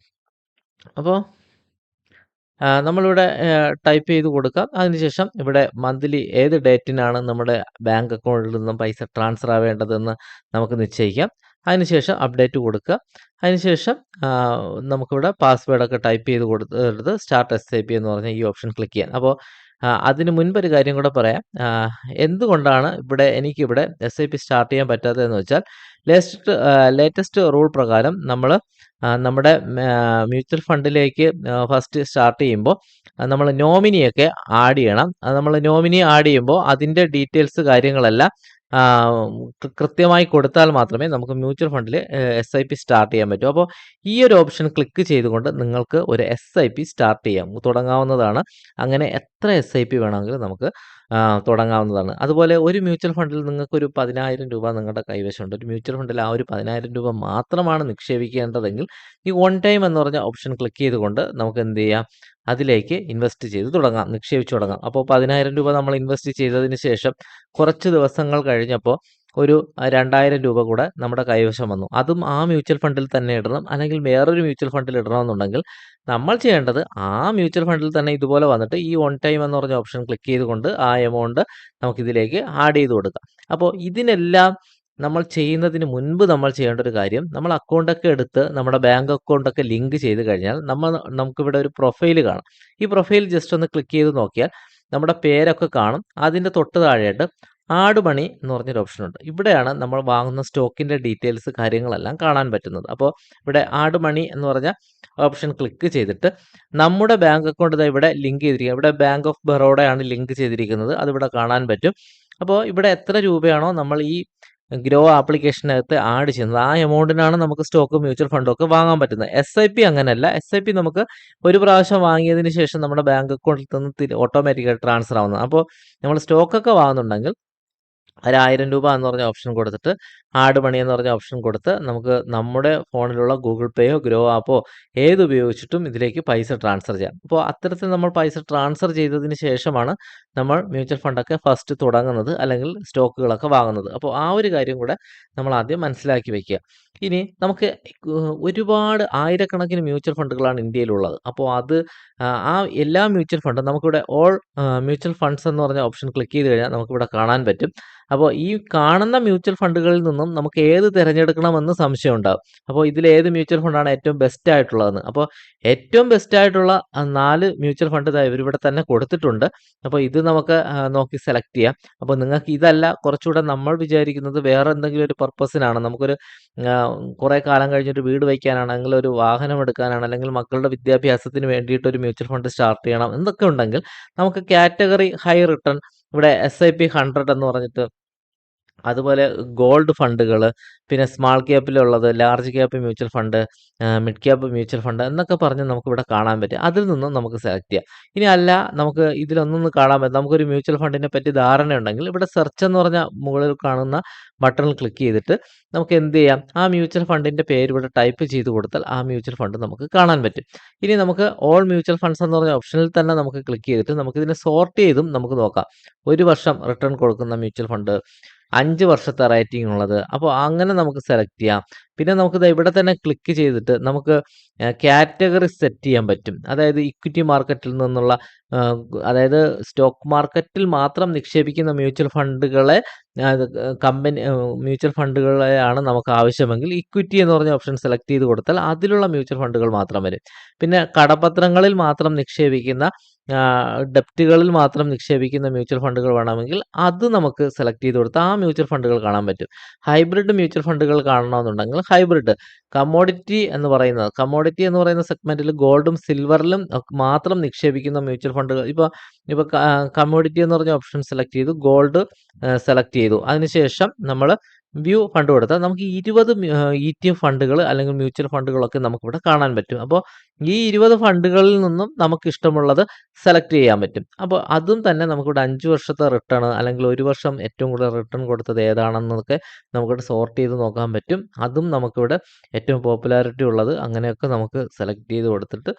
അപ്പോൾ നമ്മളിവിടെ ടൈപ്പ് ചെയ്ത് കൊടുക്കാം. അതിനുശേഷം ഇവിടെ മന്ത്ലി ഏത് ഡേറ്റിനാണ് നമ്മുടെ ബാങ്ക് അക്കൗണ്ടിൽ നിന്നും പൈസ ട്രാൻസ്ഫർ ആവേണ്ടതെന്ന് നമുക്ക് നിശ്ചയിക്കാം. അതിനുശേഷം അപ്ഡേറ്റ് കൊടുക്കുക. അതിനുശേഷം നമുക്കിവിടെ പാസ്വേഡൊക്കെ ടൈപ്പ് ചെയ്ത് കൊടുത്ത് സ്റ്റാർട്ട് SIP എന്ന് പറഞ്ഞ ഈ ഓപ്ഷൻ ക്ലിക്ക് ചെയ്യാം. അപ്പോൾ അതിന് മുൻപൊരു കാര്യം കൂടെ പറയാം. എന്തുകൊണ്ടാണ് എനിക്കിവിടെ SIP സ്റ്റാർട്ട് ചെയ്യാൻ പറ്റാത്തതെന്ന് വെച്ചാൽ ലേറ്റസ്റ്റ് റൂൾ പ്രകാരം നമ്മൾ നമ്മുടെ മ്യൂച്വൽ ഫണ്ടിലേക്ക് ഫസ്റ്റ് സ്റ്റാർട്ട് ചെയ്യുമ്പോൾ നമ്മൾ നോമിനിയൊക്കെ ആഡ് ചെയ്യണം. നമ്മൾ നോമിനി ആഡ് ചെയ്യുമ്പോൾ അതിൻ്റെ ഡീറ്റെയിൽസ് കാര്യങ്ങളെല്ലാം കൃത്യമായി കൊടുത്താൽ മാത്രമേ നമുക്ക് മ്യൂച്വൽ ഫണ്ടിൽ SIP സ്റ്റാർട്ട് ചെയ്യാൻ പറ്റൂ. അപ്പോൾ ഈ ഒരു ഓപ്ഷൻ ക്ലിക്ക് ചെയ്തുകൊണ്ട് നിങ്ങൾക്ക് ഒരു SIP സ്റ്റാർട്ട് തുടങ്ങാവുന്നതാണ്. അങ്ങനെ എത്ര SIP വേണമെങ്കിലും നമുക്ക് തുടങ്ങാവുന്നതാണ്. അതുപോലെ ഒരു മ്യൂച്വൽ ഫണ്ടിൽ നിങ്ങൾക്കൊരു 10,000 രൂപ നിങ്ങളുടെ കൈവശമുണ്ട്. ഒരു മ്യൂച്വൽ ഫണ്ടിൽ ആ ഒരു 10,000 രൂപ മാത്രമാണ് നിക്ഷേപിക്കേണ്ടതെങ്കിൽ ഈ വൺ ടൈം എന്ന് പറഞ്ഞ ഓപ്ഷൻ ക്ലിക്ക് ചെയ്തുകൊണ്ട് നമുക്ക് എന്ത് ചെയ്യാം, അതിലേക്ക് ഇൻവെസ്റ്റ് ചെയ്ത് നിക്ഷേപിച്ച് തുടങ്ങാം. അപ്പോൾ 10,000 രൂപ നമ്മൾ ഇൻവെസ്റ്റ് ചെയ്തതിന് ശേഷം കുറച്ച് ദിവസങ്ങൾ കഴിഞ്ഞപ്പോൾ ഒരു 2,000 രൂപ കൂടെ നമ്മുടെ കൈവശം വന്നു. അതും ആ മ്യൂച്വൽ ഫണ്ടിൽ തന്നെ ഇടണം, അല്ലെങ്കിൽ വേറൊരു മ്യൂച്വൽ ഫണ്ടിൽ ഇടണമെന്നുണ്ടെങ്കിൽ നമ്മൾ ചെയ്യേണ്ടത് ആ മ്യൂച്വൽ ഫണ്ടിൽ തന്നെ ഇതുപോലെ വന്നിട്ട് ഈ വൺ ടൈം എന്ന് പറഞ്ഞ ഓപ്ഷൻ ക്ലിക്ക് ചെയ്തുകൊണ്ട് ആ എമൗണ്ട് നമുക്കിതിലേക്ക് ആഡ് ചെയ്ത് കൊടുക്കാം. അപ്പോൾ ഇതിനെല്ലാം നമ്മൾ ചെയ്യുന്നതിന് മുൻപ് നമ്മൾ ചെയ്യേണ്ട ഒരു കാര്യം, നമ്മൾ അക്കൗണ്ടൊക്കെ എടുത്ത് നമ്മുടെ ബാങ്ക് അക്കൗണ്ടൊക്കെ ലിങ്ക് ചെയ്ത് കഴിഞ്ഞാൽ നമുക്കിവിടെ ഒരു പ്രൊഫൈൽ കാണാം. ഈ പ്രൊഫൈൽ ജസ്റ്റ് ഒന്ന് ക്ലിക്ക് ചെയ്ത് നോക്കിയാൽ നമ്മുടെ പേരൊക്കെ കാണും. അതിൻ്റെ തൊട്ട് താഴെയായിട്ട് ആഡ് മണി എന്ന് പറഞ്ഞൊരു ഓപ്ഷനുണ്ട്. ഇവിടെയാണ് നമ്മൾ വാങ്ങുന്ന സ്റ്റോക്കിൻ്റെ ഡീറ്റെയിൽസ് കാര്യങ്ങളെല്ലാം കാണാൻ പറ്റുന്നത്. അപ്പോൾ ഇവിടെ ആഡ് മണി എന്ന് പറഞ്ഞ ഓപ്ഷൻ ക്ലിക്ക് ചെയ്തിട്ട് നമ്മുടെ ബാങ്ക് അക്കൗണ്ട് ഇവിടെ ലിങ്ക് ചെയ്തിരിക്കുക. ഇവിടെ ബാങ്ക് ഓഫ് ബറോഡയാണ് ലിങ്ക് ചെയ്തിരിക്കുന്നത്, അതിവിടെ കാണാൻ പറ്റും. അപ്പോൾ ഇവിടെ എത്ര രൂപയാണോ നമ്മൾ ഈ ഗ്രോ ആപ്ലിക്കേഷനകത്ത് ആഡ് ചെയ്യുന്നത്, ആ എമൗണ്ടിനാണ് നമുക്ക് സ്റ്റോക്ക് മ്യൂച്വൽ ഫണ്ടൊക്കെ വാങ്ങാൻ പറ്റുന്നത്. SIP അങ്ങനെയല്ല. SIP നമുക്ക് ഒരു പ്രാവശ്യം വാങ്ങിയതിന് ശേഷം നമ്മുടെ ബാങ്ക് അക്കൗണ്ടിൽ നിന്ന് ഓട്ടോമാറ്റിക്കായിട്ട് ട്രാൻസ്ഫർ ആവുന്നത്. അപ്പോൾ നമ്മൾ സ്റ്റോക്കൊക്കെ വാങ്ങുന്നുണ്ടെങ്കിൽ 1,000 രൂപ എന്ന് പറഞ്ഞ ഓപ്ഷൻ കൊടുത്തിട്ട് ആഡ് മണി എന്ന് പറഞ്ഞ ഓപ്ഷൻ കൊടുത്ത് നമുക്ക് നമ്മുടെ ഫോണിലുള്ള ഗൂഗിൾ പേയോ ഗ്രോ ആപ്പോ ഉപയോഗിച്ചിട്ടും ഇതിലേക്ക് പൈസ ട്രാൻസ്ഫർ ചെയ്യാം. അപ്പോൾ അത്തരത്തിൽ നമ്മൾ പൈസ ട്രാൻസ്ഫർ ചെയ്തതിന് ശേഷമാണ് നമ്മൾ മ്യൂച്വൽ ഫണ്ടൊക്കെ ഫസ്റ്റ് തുടങ്ങുന്നത്, അല്ലെങ്കിൽ സ്റ്റോക്കുകളൊക്കെ വാങ്ങുന്നത്. അപ്പോൾ ആ ഒരു കാര്യം കൂടെ നമ്മൾ ആദ്യം മനസ്സിലാക്കി വയ്ക്കുക. ഇനി നമുക്ക് ഒരുപാട് ആയിരക്കണക്കിന് മ്യൂച്വൽ ഫണ്ടുകളാണ് ഇന്ത്യയിലുള്ളത്. അപ്പോൾ ആ എല്ലാ മ്യൂച്വൽ ഫണ്ടും നമുക്കിവിടെ ഓൾ മ്യൂച്വൽ ഫണ്ട്സ് എന്ന് പറഞ്ഞ ഓപ്ഷൻ ക്ലിക്ക് ചെയ്ത് കഴിഞ്ഞാൽ നമുക്കിവിടെ കാണാൻ പറ്റും. അപ്പോൾ ഈ കാണുന്ന മ്യൂച്വൽ ഫണ്ടുകളിൽ നിന്നും നമുക്ക് ഏത് തിരഞ്ഞെടുക്കണമെന്ന് സംശയം ഉണ്ടാകും. അപ്പോൾ ഇതിലേത് മ്യൂച്വൽ ഫണ്ടാണ് ഏറ്റവും ബെസ്റ്റ് ആയിട്ടുള്ളതെന്ന്. അപ്പോൾ ഏറ്റവും ബെസ്റ്റ് ആയിട്ടുള്ള 4 മ്യൂച്വൽ ഫണ്ട് ഇവരിവിടെ തന്നെ കൊടുത്തിട്ടുണ്ട്. അപ്പോൾ ഇത് നമുക്ക് നോക്കി സെലക്ട് ചെയ്യാം. അപ്പോൾ നിങ്ങൾക്ക് ഇതല്ല, കുറച്ചുകൂടെ നമ്മൾ വിചാരിക്കുന്നത് വേറെ എന്തെങ്കിലും ഒരു പർപ്പസിനാണ്, നമുക്കൊരു കുറേ കാലം കഴിഞ്ഞൊരു വീട് വയ്ക്കാനാണെങ്കിൽ, ഒരു വാഹനം എടുക്കാനാണ്, അല്ലെങ്കിൽ മക്കളുടെ വിദ്യാഭ്യാസത്തിന് വേണ്ടിയിട്ട് ഒരു മ്യൂച്വൽ ഫണ്ട് സ്റ്റാർട്ട് ചെയ്യണം എന്നൊക്കെ ഉണ്ടെങ്കിൽ നമുക്ക് കാറ്റഗറി ഹൈ റിട്ടേൺ ഇവിടെ SIP 100 എന്ന് പറഞ്ഞിട്ട് അതുപോലെ ഗോൾഡ് ഫണ്ടുകൾ, പിന്നെ സ്മാൾ ക്യാപ്പിലുള്ളത്, large cap mutual fund, mid cap mutual fund എന്നൊക്കെ പറഞ്ഞ് നമുക്കിവിടെ കാണാൻ പറ്റും. അതിൽ നിന്നും നമുക്ക് സെലക്ട് ചെയ്യാം. ഇനി അല്ല, നമുക്ക് ഇതിലൊന്നും കാണാൻ പറ്റും, നമുക്കൊരു മ്യൂച്വൽ ഫണ്ടിനെ പറ്റി ധാരണയുണ്ടെങ്കിൽ ഇവിടെ സെർച്ച് എന്ന് പറഞ്ഞ മുകളിൽ കാണുന്ന ബട്ടണിൽ ക്ലിക്ക് ചെയ്തിട്ട് നമുക്ക് എന്ത് ചെയ്യാം, ആ മ്യൂച്വൽ ഫണ്ടിൻ്റെ പേര് ഇവിടെ ടൈപ്പ് ചെയ്ത് കൊടുത്താൽ ആ മ്യൂച്വൽ ഫണ്ട് നമുക്ക് കാണാൻ പറ്റും. ഇനി നമുക്ക് ഓൾ മ്യൂച്വൽ ഫണ്ട്സ് എന്ന് പറഞ്ഞ ഓപ്ഷനിൽ തന്നെ നമുക്ക് ക്ലിക്ക് ചെയ്തിട്ട് നമുക്കിതിനെ സോർട്ട് ചെയ്തും നമുക്ക് നോക്കാം. 1 വർഷം റിട്ടേൺ കൊടുക്കുന്ന മ്യൂച്വൽ ഫണ്ട്, 5 വർഷത്തെ റേറ്റിംഗ് ഉള്ളത്. അപ്പോൾ അങ്ങനെ നമുക്ക് സെലക്ട് ചെയ്യാം. പിന്നെ നമുക്കിത് ഇവിടെ തന്നെ ക്ലിക്ക് ചെയ്തിട്ട് നമുക്ക് കാറ്റഗറി സെറ്റ് ചെയ്യാൻ പറ്റും. അതായത് ഇക്വിറ്റി മാർക്കറ്റിൽ നിന്നുള്ള അതായത് സ്റ്റോക്ക് മാർക്കറ്റിൽ മാത്രം നിക്ഷേപിക്കുന്ന മ്യൂച്വൽ ഫണ്ടുകളെ കമ്പനി മ്യൂച്വൽ ഫണ്ടുകളെയാണ് നമുക്ക് ആവശ്യമെങ്കിൽ ഇക്വിറ്റി എന്ന് പറഞ്ഞ ഓപ്ഷൻ സെലക്ട് ചെയ്ത് കൊടുത്താൽ അതിലുള്ള മ്യൂച്വൽ ഫണ്ടുകൾ മാത്രം വരും. പിന്നെ കടപ്പത്രങ്ങളിൽ മാത്രം നിക്ഷേപിക്കുന്ന ഡെപ്റ്റുകളിൽ മാത്രം നിക്ഷേപിക്കുന്ന മ്യൂച്വൽ ഫണ്ടുകൾ വേണമെങ്കിൽ അത് നമുക്ക് സെലക്ട് ചെയ്ത് കൊടുത്താൽ ആ മ്യൂച്വൽ ഫണ്ടുകൾ കാണാൻ പറ്റും. ഹൈബ്രിഡ് മ്യൂച്വൽ ഫണ്ടുകൾ കാണണമെന്നുണ്ടെങ്കിൽ ഹൈബ്രിഡ് കമ്മോഡിറ്റി എന്ന് പറയുന്ന സെഗ്മെന്റിൽ ഗോൾഡും സിൽവറിലും മാത്രം നിക്ഷേപിക്കുന്ന മ്യൂച്വൽ ഫണ്ടുകൾ, ഇപ്പോൾ കമ്മോഡിറ്റി എന്ന് പറഞ്ഞ ഓപ്ഷൻ സെലക്ട് ചെയ്തു, ഗോൾഡ് സെലക്ട് ചെയ്തു. അതിനുശേഷം നമ്മൾ വ്യൂ ഫണ്ട് കൊടുത്താൽ നമുക്ക് 20 ETF ഫണ്ടുകൾ അല്ലെങ്കിൽ മ്യൂച്വൽ ഫണ്ടുകളൊക്കെ നമുക്കിവിടെ കാണാൻ പറ്റും. അപ്പോൾ ഈ 20 ഫണ്ടുകളിൽ നിന്നും നമുക്ക് ഇഷ്ടമുള്ളത് സെലക്ട് ചെയ്യാൻ പറ്റും. അപ്പോൾ അതും തന്നെ നമുക്കിവിടെ 5 വർഷത്തെ റിട്ടേൺ അല്ലെങ്കിൽ 1 വർഷം ഏറ്റവും കൂടുതൽ റിട്ടേൺ കൊടുത്തത് ഏതാണെന്നൊക്കെ നമുക്കിവിടെ സോർട്ട് ചെയ്ത് നോക്കാൻ പറ്റും. അതും നമുക്കിവിടെ ഏറ്റവും പോപ്പുലാരിറ്റി ഉള്ളത് അങ്ങനെയൊക്കെ നമുക്ക് സെലക്ട് ചെയ്ത് കൊടുത്തിട്ട്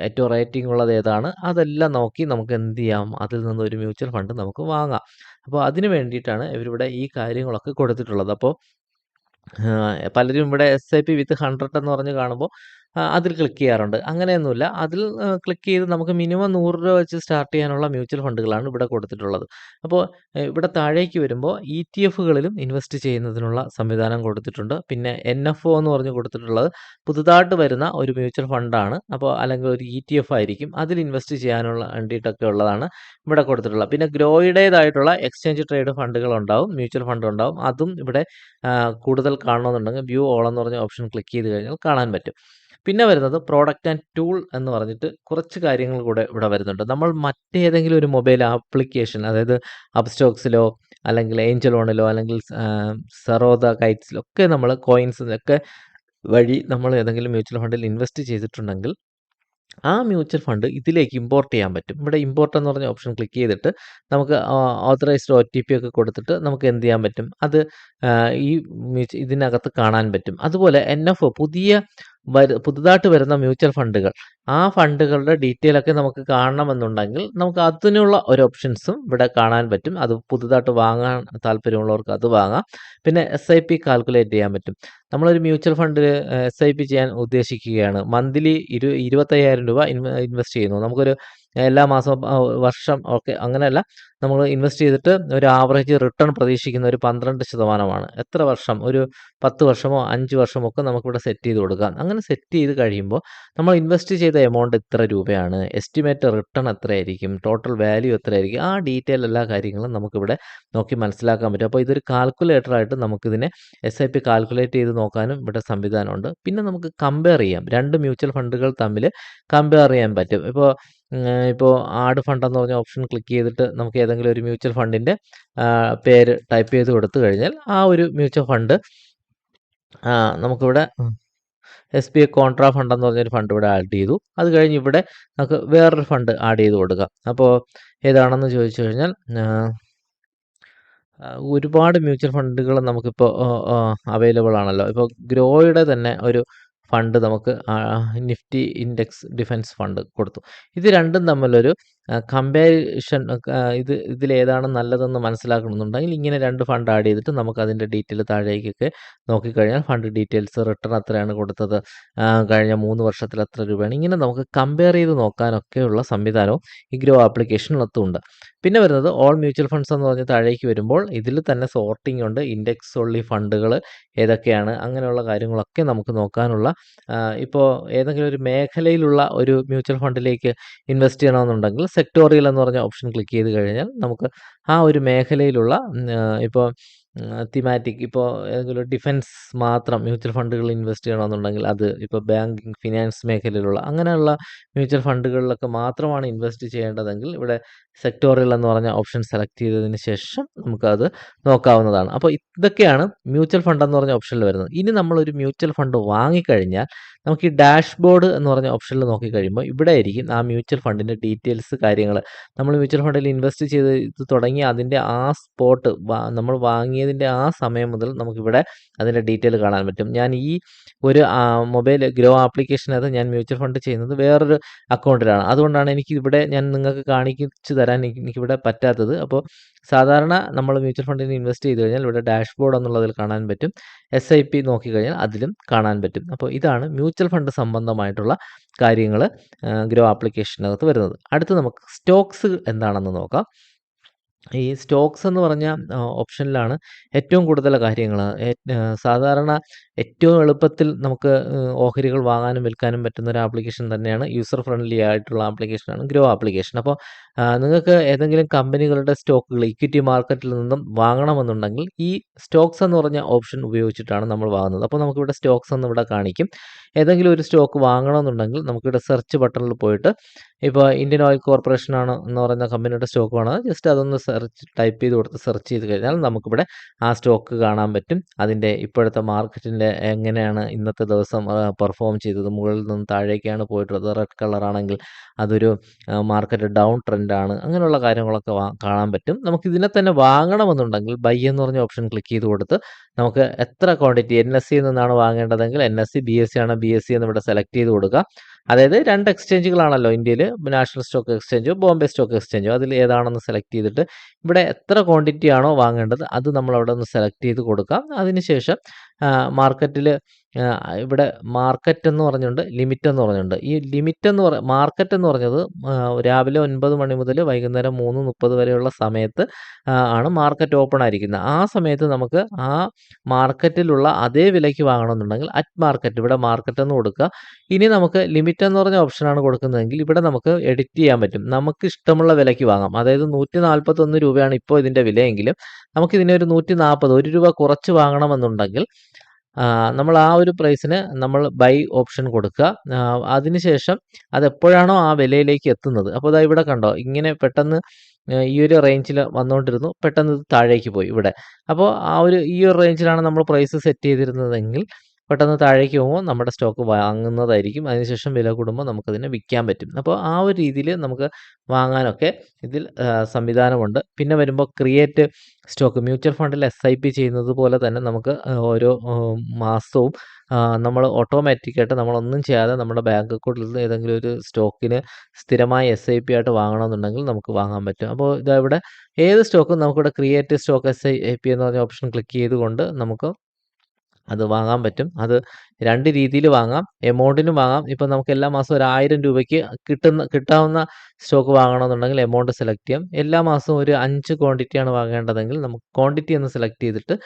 ഏറ്റവും റേറ്റിംഗ് ഉള്ളത് ഏതാണ് അതെല്ലാം നോക്കി നമുക്ക് എന്ത് ചെയ്യാം, അതിൽ നിന്ന് ഒരു മ്യൂച്വൽ ഫണ്ട് നമുക്ക് വാങ്ങാം. അപ്പോൾ അതിന് വേണ്ടിയിട്ടാണ് ഇവരിവിടെ ഈ കാര്യങ്ങളൊക്കെ കൊടുത്തിട്ടുള്ളത്. അപ്പോൾ പലരും ഇവിടെ SIP വിത്ത് 100 എന്ന് പറഞ്ഞ് കാണുമ്പോൾ അതിൽ ക്ലിക്ക് ചെയ്യാറുണ്ട്. അങ്ങനെയൊന്നുമില്ല. അതിൽ ക്ലിക്ക് ചെയ്ത് നമുക്ക് മിനിമം ₹100 വെച്ച് സ്റ്റാർട്ട് ചെയ്യാനുള്ള മ്യൂച്വൽ ഫണ്ടുകളാണ് ഇവിടെ കൊടുത്തിട്ടുള്ളത്. അപ്പോൾ ഇവിടെ താഴേക്ക് വരുമ്പോൾ ETFകളിലും ഇൻവെസ്റ്റ് ചെയ്യുന്നതിനുള്ള സംവിധാനം കൊടുത്തിട്ടുണ്ട്. പിന്നെ NFO എന്ന് പറഞ്ഞ് കൊടുത്തിട്ടുള്ളത് പുതുതായിട്ട് വരുന്ന ഒരു മ്യൂച്വൽ ഫണ്ടാണ്. അപ്പോൾ അല്ലെങ്കിൽ ഒരു ETF ആയിരിക്കും. അതിൽ ഇൻവെസ്റ്റ് ചെയ്യാനുള്ള വേണ്ടിയിട്ടൊക്കെ ഉള്ളതാണ് ഇവിടെ കൊടുത്തിട്ടുള്ളത്. പിന്നെ ഗ്രോയുടേതായിട്ടുള്ള എക്സ്ചേഞ്ച് ട്രേഡ് ഫണ്ടുകൾ ഉണ്ടാവും, മ്യൂച്വൽ ഫണ്ട് ഉണ്ടാവും. അതും ഇവിടെ കൂടുതൽ കാണണമെന്നുണ്ടെങ്കിൽ വ്യൂ ഓൾ എന്ന് പറഞ്ഞ ഓപ്ഷൻ ക്ലിക്ക് ചെയ്ത് കഴിഞ്ഞാൽ കാണാൻ പറ്റും. പിന്നെ വരുന്നത് പ്രോഡക്റ്റ് ആൻഡ് ടൂൾ എന്ന് പറഞ്ഞിട്ട് കുറച്ച് കാര്യങ്ങൾ കൂടെ ഇവിടെ വരുന്നുണ്ട്. നമ്മൾ മറ്റേതെങ്കിലും ഒരു മൊബൈൽ ആപ്ലിക്കേഷൻ, അതായത് അപ്സ്റ്റോക്സിലോ അല്ലെങ്കിൽ ഏഞ്ചൽ വണിലോ അല്ലെങ്കിൽ സറോദ കൈറ്റ്സിലോ ഒക്കെ നമ്മൾ കോയിൻസിലൊക്കെ വഴി നമ്മൾ ഏതെങ്കിലും മ്യൂച്വൽ ഫണ്ടിൽ ഇൻവെസ്റ്റ് ചെയ്തിട്ടുണ്ടെങ്കിൽ ആ മ്യൂച്വൽ ഫണ്ട് ഇതിലേക്ക് ഇമ്പോർട്ട് ചെയ്യാൻ പറ്റും. ഇവിടെ ഇമ്പോർട്ട് എന്ന് പറഞ്ഞ ഓപ്ഷൻ ക്ലിക്ക് ചെയ്തിട്ട് നമുക്ക് ഓതറൈസ്ഡ് OTP ഒക്കെ കൊടുത്തിട്ട് നമുക്ക് എന്ത് ചെയ്യാൻ പറ്റും, അത് ഈ ഇതിനകത്ത് കാണാൻ പറ്റും. അതുപോലെ NFO പുതുതായിട്ട് വരുന്ന മ്യൂച്വൽ ഫണ്ടുകൾ, ആ ഫണ്ടുകളുടെ ഡീറ്റെയിൽ ഒക്കെ നമുക്ക് കാണണമെന്നുണ്ടെങ്കിൽ നമുക്ക് അതിനുള്ള ഒരു ഓപ്ഷൻസും ഇവിടെ കാണാൻ പറ്റും. അത് പുതുതായിട്ട് വാങ്ങാൻ താല്പര്യമുള്ളവർക്ക് അത് വാങ്ങാം. പിന്നെ SIP കാൽക്കുലേറ്റ് ചെയ്യാൻ പറ്റും. നമ്മളൊരു മ്യൂച്വൽ ഫണ്ടിൽ SIP ചെയ്യാൻ ഉദ്ദേശിക്കുകയാണ്. മന്ത്ലി 25,000 രൂപ ഇൻവെസ്റ്റ് ചെയ്യുന്നു. നമുക്കൊരു എല്ലാ മാസവും വർഷം ഒക്കെ അങ്ങനെയല്ല, നമ്മൾ ഇൻവെസ്റ്റ് ചെയ്തിട്ട് ഒരു ആവറേജ് റിട്ടേൺ പ്രതീക്ഷിക്കുന്ന ഒരു 12% എത്ര വർഷം, ഒരു 10 വർഷമോ 5 വർഷമോ ഒക്കെ നമുക്കിവിടെ സെറ്റ് ചെയ്ത് കൊടുക്കാം. അങ്ങനെ സെറ്റ് ചെയ്ത് കഴിയുമ്പോൾ നമ്മൾ ഇൻവെസ്റ്റ് ചെയ്ത എമൗണ്ട് എത്ര രൂപയാണ്, എസ്റ്റിമേറ്റ് റിട്ടേൺ എത്രയായിരിക്കും, ടോട്ടൽ വാല്യൂ എത്രയായിരിക്കും, ആ ഡീറ്റെയിൽ എല്ലാ കാര്യങ്ങളും നമുക്കിവിടെ നോക്കി മനസ്സിലാക്കാൻ പറ്റും. അപ്പോൾ ഇതൊരു കാൽക്കുലേറ്ററായിട്ട് നമുക്കിതിനെ SIP കാൽക്കുലേറ്റ് ചെയ്ത് നോക്കാനും ഇവിടെ സംവിധാനമുണ്ട്. പിന്നെ നമുക്ക് കമ്പയർ ചെയ്യാം, 2 മ്യൂച്വൽ ഫണ്ടുകൾ തമ്മിൽ കമ്പയർ ചെയ്യാൻ പറ്റും. ഇപ്പോൾ ആഡ് ഫണ്ട് എന്ന് പറഞ്ഞ ഓപ്ഷൻ ക്ലിക്ക് ചെയ്തിട്ട് നമുക്ക് ഏതെങ്കിലും ഒരു മ്യൂച്വൽ ഫണ്ടിൻ്റെ പേര് ടൈപ്പ് ചെയ്ത് കൊടുത്തു കഴിഞ്ഞാൽ ആ ഒരു മ്യൂച്വൽ ഫണ്ട് നമുക്കിവിടെ SBI കോൺട്രാ ഫണ്ട് എന്ന് പറഞ്ഞൊരു ഫണ്ട് ഇവിടെ ആഡ് ചെയ്തു. അത് കഴിഞ്ഞ് ഇവിടെ നമുക്ക് വേറൊരു ഫണ്ട് ആഡ് ചെയ്ത് കൊടുക്കാം. അപ്പോൾ ഏതാണെന്ന് ചോദിച്ചു കഴിഞ്ഞാൽ ഒരുപാട് മ്യൂച്വൽ ഫണ്ടുകൾ നമുക്കിപ്പോൾ അവൈലബിൾ ആണല്ലോ. ഇപ്പോൾ ഗ്രോയുടെ തന്നെ ഒരു ഫണ്ട് നമുക്ക് നിഫ്റ്റി ഇൻഡെക്സ് ഡിഫൻസ് ഫണ്ട് കൊടുത്തു. ഇത് രണ്ടും തമ്മിലൊരു കമ്പാരിഷൻ, ഇതിലേതാണ് നല്ലതെന്ന് മനസ്സിലാക്കണമെന്നുണ്ടെങ്കിൽ ഇങ്ങനെ 2 ഫണ്ട് ആഡ് ചെയ്തിട്ട് നമുക്ക് അതിൻ്റെ ഡീറ്റെയിൽ താഴേക്കൊക്കെ നോക്കിക്കഴിഞ്ഞാൽ ഫണ്ട് ഡീറ്റെയിൽസ്, റിട്ടേൺ എത്രയാണ് കൊടുത്തത്, കഴിഞ്ഞ 3 വർഷത്തിൽ എത്ര രൂപയാണ്, ഇങ്ങനെ നമുക്ക് കമ്പയർ ചെയ്ത് നോക്കാനൊക്കെയുള്ള സംവിധാനവും ഈ ഗ്രോ ആപ്ലിക്കേഷനിലൊത്തുണ്ട്. പിന്നെ വരുന്നത് ഓൾ മ്യൂച്വൽ ഫണ്ട്സ് എന്ന് പറഞ്ഞ് താഴേക്ക് വരുമ്പോൾ ഇതിൽ തന്നെ സോർട്ടിംഗ് ഉണ്ട്. ഇൻഡെക്സ് ഉള്ളി ഫണ്ടുകൾ ഏതൊക്കെയാണ്, അങ്ങനെയുള്ള കാര്യങ്ങളൊക്കെ നമുക്ക് നോക്കാനുള്ള, ഇപ്പോൾ ഏതെങ്കിലും ഒരു മേഖലയിലുള്ള ഒരു മ്യൂച്വൽ ഫണ്ടിലേക്ക് ഇൻവെസ്റ്റ് ചെയ്യണമെന്നുണ്ടെങ്കിൽ സെക്ടോറിയൽ എന്ന് പറഞ്ഞ ഓപ്ഷൻ ക്ലിക്ക് ചെയ്ത് കഴിഞ്ഞാൽ നമുക്ക് ആ ഒരു മേഖലയിലുള്ള ഇപ്പോൾ തീമാറ്റിക് ഇപ്പോൾ ഏതെങ്കിലും ഡിഫൻസ് മാത്രം മ്യൂച്വൽ ഫണ്ടുകളിൽ ഇൻവെസ്റ്റ് ചെയ്യണമെന്നുണ്ടെങ്കിൽ അത്, ഇപ്പോൾ ബാങ്കിങ്, ഫിനാൻസ് മേഖലയിലുള്ള അങ്ങനെയുള്ള മ്യൂച്വൽ ഫണ്ടുകളിലൊക്കെ മാത്രമാണ് ഇൻവെസ്റ്റ് ചെയ്യേണ്ടതെങ്കിൽ ഇവിടെ സെക്ടോറിയൽ എന്ന് പറഞ്ഞ ഓപ്ഷൻ സെലക്ട് ചെയ്തതിന് ശേഷം നമുക്കത് നോക്കാവുന്നതാണ്. അപ്പോൾ ഇതൊക്കെയാണ് മ്യൂച്വൽ ഫണ്ട് എന്ന് പറഞ്ഞ ഓപ്ഷനിൽ വരുന്നത്. ഇനി നമ്മളൊരു മ്യൂച്വൽ ഫണ്ട് വാങ്ങിക്കഴിഞ്ഞാൽ നമുക്ക് ഈ ഡാഷ്ബോർഡ് എന്ന് പറഞ്ഞ ഓപ്ഷനിൽ നോക്കിക്കഴിയുമ്പോൾ ഇവിടെ ആയിരിക്കും ആ മ്യൂച്വൽ ഫണ്ടിൻ്റെ ഡീറ്റെയിൽസ്, കാര്യങ്ങൾ. നമ്മൾ മ്യൂച്വൽ ഫണ്ടിൽ ഇൻവെസ്റ്റ് ചെയ്ത് ഇത് തുടങ്ങി അതിൻ്റെ ആ സ്പോട്ട് നമ്മൾ വാങ്ങിയതിൻ്റെ ആ സമയം മുതൽ നമുക്കിവിടെ അതിൻ്റെ ഡീറ്റെയിൽ കാണാൻ പറ്റും. ഞാൻ ഈ ഒരു മൊബൈൽ ഗ്രോ ആപ്ലിക്കേഷനകത്ത് ഞാൻ മ്യൂച്വൽ ഫണ്ട് ചെയ്യുന്നത് വേറൊരു അക്കൗണ്ടിലാണ്. അതുകൊണ്ടാണ് എനിക്ക് ഇവിടെ ഞാൻ നിങ്ങൾക്ക് കാണിച്ചു തരാൻ എനിക്കിവിടെ പറ്റാത്തത്. അപ്പോൾ സാധാരണ നമ്മൾ മ്യൂച്വൽ ഫണ്ടിൽ ഇൻവെസ്റ്റ് ചെയ്ത് കഴിഞ്ഞാൽ ഇവിടെ ഡാഷ്ബോർഡ് എന്നുള്ളതിൽ കാണാൻ പറ്റും. SIP നോക്കിക്കഴിഞ്ഞാൽ അതിലും കാണാൻ പറ്റും. അപ്പോൾ ഇതാണ് മ്യൂച്വൽ ഫണ്ട് സംബന്ധമായിട്ടുള്ള കാര്യങ്ങൾ ഗ്രോ ആപ്ലിക്കേഷനകത്ത് വരുന്നത്. അടുത്ത് നമുക്ക് സ്റ്റോക്സ് എന്താണെന്ന് നോക്കാം. ഈ സ്റ്റോക്സ് എന്ന് പറഞ്ഞ ഓപ്ഷനിലാണ് ഏറ്റവും കൂടുതൽ കാര്യങ്ങൾ. സാധാരണ ഏറ്റവും എളുപ്പത്തിൽ നമുക്ക് ഓഹരികൾ വാങ്ങാനും വിൽക്കാനും പറ്റുന്ന ഒരു ആപ്ലിക്കേഷൻ തന്നെയാണ്, യൂസർ ഫ്രണ്ട്ലി ആയിട്ടുള്ള ആപ്ലിക്കേഷനാണ് ഗ്രോ ആപ്ലിക്കേഷൻ. അപ്പോൾ നിങ്ങൾക്ക് ഏതെങ്കിലും കമ്പനികളുടെ സ്റ്റോക്കുകൾ ഇക്വിറ്റി മാർക്കറ്റിൽ നിന്നും വാങ്ങണമെന്നുണ്ടെങ്കിൽ ഈ സ്റ്റോക്സ് എന്ന് പറഞ്ഞ ഓപ്ഷൻ ഉപയോഗിച്ചിട്ടാണ് നമ്മൾ വാങ്ങുന്നത്. അപ്പോൾ നമുക്കിവിടെ സ്റ്റോക്സ് എന്ന് ഇവിടെ കാണിക്കും. ഏതെങ്കിലും ഒരു സ്റ്റോക്ക് വാങ്ങണമെന്നുണ്ടെങ്കിൽ നമുക്കിവിടെ സെർച്ച് ബട്ടണിൽ പോയിട്ട്, ഇപ്പോൾ ഇന്ത്യൻ ഓയിൽ കോർപ്പറേഷൻ ആണ് എന്ന് പറയുന്ന കമ്പനിയുടെ സ്റ്റോക്ക് വേണം, ജസ്റ്റ് അതൊന്ന് ടൈപ്പ് ചെയ്ത് കൊടുത്ത് സെർച്ച് ചെയ്ത് കഴിഞ്ഞാൽ നമുക്കിവിടെ ആ സ്റ്റോക്ക് കാണാൻ പറ്റും. അതിൻ്റെ ഇപ്പോഴത്തെ മാർക്കറ്റിൻ്റെ എങ്ങനെയാണ് ഇന്നത്തെ ദിവസം പെർഫോം ചെയ്തത്, മുകളിൽ നിന്ന് താഴേക്കാണ് പോയിട്ടുള്ളത്, റെഡ് കളറാണെങ്കിൽ അതൊരു മാർക്കറ്റ് ഡൗൺ ട്രെൻഡാണ്, അങ്ങനെയുള്ള കാര്യങ്ങളൊക്കെ കാണാൻ പറ്റും. നമുക്കിതിനെ തന്നെ വാങ്ങണമെന്നുണ്ടെങ്കിൽ ബൈ എന്ന് പറഞ്ഞ ഓപ്ഷൻ ക്ലിക്ക് ചെയ്ത് കൊടുത്ത് നമുക്ക് എത്ര ക്വാണ്ടിറ്റി, NSE നിന്നാണ് വാങ്ങേണ്ടതെങ്കിൽ NSE, BSE ആണ് BSE എന്ന് ഇവിടെ സെലക്ട് ചെയ്ത് കൊടുക്കുക. അതായത് 2 എക്സ്ചേഞ്ചുകളാണല്ലോ ഇന്ത്യയിൽ, നാഷണൽ സ്റ്റോക്ക് എക്സ്ചേഞ്ചോ ബോംബെ സ്റ്റോക്ക് എക്സ്ചേഞ്ചോ, അതിൽ ഏതാണെന്ന് സെലക്ട് ചെയ്തിട്ട് ഇവിടെ എത്ര ക്വാണ്ടിറ്റി ആണോ വാങ്ങേണ്ടത് അത് നമ്മൾ അവിടെ ഒന്ന് സെലക്ട് ചെയ്ത് കൊടുക്കാം. അതിനുശേഷം മാർക്കറ്റിൽ ഇവിടെ മാർക്കറ്റ് എന്ന് പറഞ്ഞുകൊണ്ട് ലിമിറ്റ് എന്ന് പറഞ്ഞുണ്ട്. ഈ ലിമിറ്റ് എന്ന് മാർക്കറ്റ് എന്ന് പറഞ്ഞത് രാവിലെ 9 മണി മുതൽ വൈകുന്നേരം 3:30 വരെയുള്ള സമയത്ത് ആണ് മാർക്കറ്റ് ഓപ്പൺ ആയിരിക്കുന്നത്. ആ സമയത്ത് നമുക്ക് ആ മാർക്കറ്റിലുള്ള അതേ വിലയ്ക്ക് വാങ്ങണമെന്നുണ്ടെങ്കിൽ അറ്റ് മാർക്കറ്റ്, ഇവിടെ മാർക്കറ്റ് എന്ന് കൊടുക്കുക. ഇനി നമുക്ക് ലിമിറ്റ് എന്ന് പറഞ്ഞ ഓപ്ഷനാണ് കൊടുക്കുന്നതെങ്കിൽ ഇവിടെ നമുക്ക് എഡിറ്റ് ചെയ്യാൻ പറ്റും. നമുക്ക് ഇഷ്ടമുള്ള വിലയ്ക്ക് വാങ്ങാം. അതായത് 141 രൂപയാണ് ഇപ്പോൾ ഇതിൻ്റെ വിലയെങ്കിലും നമുക്കിതിനെ ഒരു 140, 1 രൂപ കുറച്ച് വാങ്ങണമെന്നുണ്ടെങ്കിൽ നമ്മൾ ആ ഒരു പ്രൈസിന് നമ്മൾ ബൈ ഓപ്ഷൻ കൊടുക്കുക. അതിനുശേഷം അതെപ്പോഴാണോ ആ വിലയിലേക്ക് എത്തുന്നത്, അപ്പോൾ ഇതാ ഇവിടെ കണ്ടോ, ഇങ്ങനെ പെട്ടെന്ന് ഈ ഒരു റേഞ്ചിൽ വന്നുകൊണ്ടിരുന്നു, പെട്ടെന്ന് ഇത് താഴേക്ക് പോയി ഇവിടെ. അപ്പോൾ ഈ ഒരു റേഞ്ചിലാണ് നമ്മൾ പ്രൈസ് സെറ്റ് ചെയ്തിരുന്നതെങ്കിൽ പെട്ടെന്ന് താഴേക്ക് പോകുമ്പോൾ നമ്മുടെ സ്റ്റോക്ക് വാങ്ങുന്നതായിരിക്കും. അതിനുശേഷം വില കൂടുമ്പോൾ നമുക്കതിനെ വിൽക്കാൻ പറ്റും. അപ്പോൾ ആ ഒരു രീതിയിൽ നമുക്ക് വാങ്ങാനൊക്കെ ഇതിൽ സംവിധാനമുണ്ട്. പിന്നെ വരുമ്പോൾ ക്രിയേറ്റ് സ്റ്റോക്ക്, മ്യൂച്വൽ ഫണ്ടിൽ SIP ചെയ്യുന്നത് പോലെ തന്നെ നമുക്ക് ഓരോ മാസവും നമ്മൾ ഓട്ടോമാറ്റിക്കായിട്ട് നമ്മളൊന്നും ചെയ്യാതെ നമ്മുടെ ബാങ്ക് അക്കൗണ്ടിൽ നിന്ന് ഏതെങ്കിലും ഒരു സ്റ്റോക്കിന് സ്ഥിരമായി SIP ആയിട്ട് വാങ്ങണമെന്നുണ്ടെങ്കിൽ നമുക്ക് വാങ്ങാൻ പറ്റും. അപ്പോൾ ഇതാ ഇവിടെ ഏത് സ്റ്റോക്കും നമുക്കിവിടെ ക്രിയേറ്റ് സ്റ്റോക്ക് SIP എന്ന് പറഞ്ഞ ഓപ്ഷൻ ക്ലിക്ക് ചെയ്തുകൊണ്ട് നമുക്ക് അത് വാങ്ങാൻ പറ്റും. അത് 2 രീതിയിൽ വാങ്ങാം. എമൗണ്ടിനും വാങ്ങാം. ഇപ്പോൾ നമുക്ക് എല്ലാ മാസവും ഒരു 1000 രൂപയ്ക്ക് കിട്ടാവുന്ന സ്റ്റോക്ക് വാങ്ങണമെന്നുണ്ടെങ്കിൽ എമൗണ്ട് സെലക്ട് ചെയ്യാം. എല്ലാ മാസവും ഒരു 5 ക്വാണ്ടിറ്റിയാണ് വാങ്ങേണ്ടതെങ്കിൽ നമുക്ക് ക്വാണ്ടിറ്റി എന്ന് സെലക്ട് ചെയ്തിട്ട്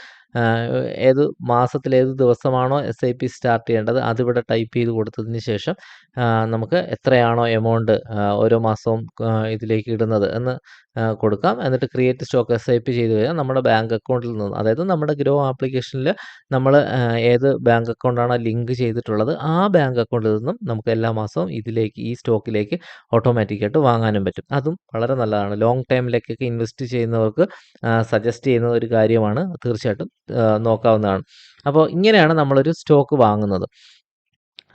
ഏത് മാസത്തിൽ ഏത് ദിവസമാണോ SIP സ്റ്റാർട്ട് ചെയ്യേണ്ടത് അതിവിടെ ടൈപ്പ് ചെയ്ത് കൊടുത്തതിന് ശേഷം നമുക്ക് എത്രയാണോ എമൗണ്ട് ഓരോ മാസവും ഇതിലേക്ക് ഇടുന്നത് എന്ന് കൊടുക്കാം. എന്നിട്ട് ക്രിയേറ്റ് സ്റ്റോക്ക് SIP ചെയ്ത് കഴിഞ്ഞാൽ നമ്മുടെ ബാങ്ക് അക്കൗണ്ടിൽ നിന്ന്, അതായത് നമ്മുടെ ഗ്രോ ആപ്ലിക്കേഷനിൽ നമ്മൾ ഏത് ബാങ്ക് അക്കൗണ്ടാണോ ലിങ്ക് ചെയ്തിട്ടുള്ളത് ആ ബാങ്ക് അക്കൗണ്ടിൽ നിന്നും നമുക്ക് എല്ലാ മാസവും ഈ സ്റ്റോക്കിലേക്ക് ഓട്ടോമാറ്റിക്കായിട്ട് വാങ്ങാനും പറ്റും. അതും വളരെ നല്ലതാണ്. ലോങ് ടൈമിലേക്കൊക്കെ ഇൻവെസ്റ്റ് ചെയ്യുന്നവർക്ക് സജസ്റ്റ് ചെയ്യുന്ന ഒരു കാര്യമാണ്. തീർച്ചയായിട്ടും നോക്കാവുന്നതാണ്. അപ്പോൾ ഇങ്ങനെയാണ് നമ്മളൊരു സ്റ്റോക്ക് വാങ്ങുന്നത്.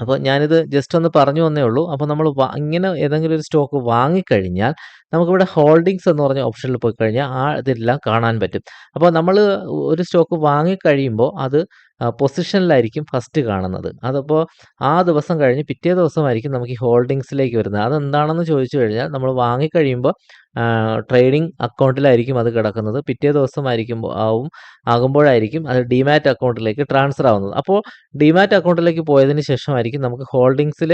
അപ്പോൾ ഞാനിത് ജസ്റ്റ് ഒന്ന് പറഞ്ഞു വന്നേ ഉള്ളൂ. അപ്പോൾ നമ്മൾ ഇങ്ങനെ ഏതെങ്കിലും ഒരു സ്റ്റോക്ക് വാങ്ങിക്കഴിഞ്ഞാൽ നമുക്കിവിടെ ഹോൾഡിങ്സ് എന്ന് പറഞ്ഞ ഓപ്ഷനിൽ പോയി കഴിഞ്ഞാൽ ഇതെല്ലാം കാണാൻ പറ്റും. അപ്പോൾ നമ്മൾ ഒരു സ്റ്റോക്ക് വാങ്ങിക്കഴിയുമ്പോൾ അത് പൊസിഷനിലായിരിക്കും ഫസ്റ്റ് കാണുന്നത്. അതപ്പോൾ ആ ദിവസം കഴിഞ്ഞ് പിറ്റേ ദിവസമായിരിക്കും നമുക്ക് ഈ ഹോൾഡിങ്സിലേക്ക് വരുന്നത്. അതെന്താണെന്ന് ചോദിച്ചു കഴിഞ്ഞാൽ നമ്മൾ വാങ്ങിക്കഴിയുമ്പോൾ ട്രേഡിംഗ് അക്കൗണ്ടിലായിരിക്കും അത് കിടക്കുന്നത്. പിറ്റേ ആകുമ്പോഴായിരിക്കും അത് ഡിമാറ്റ് അക്കൗണ്ടിലേക്ക് ട്രാൻസ്ഫർ ആവുന്നത്. അപ്പോൾ ഡിമാറ്റ് അക്കൗണ്ടിലേക്ക് പോയതിന് ശേഷമായിരിക്കും നമുക്ക് ഹോൾഡിങ്സിൽ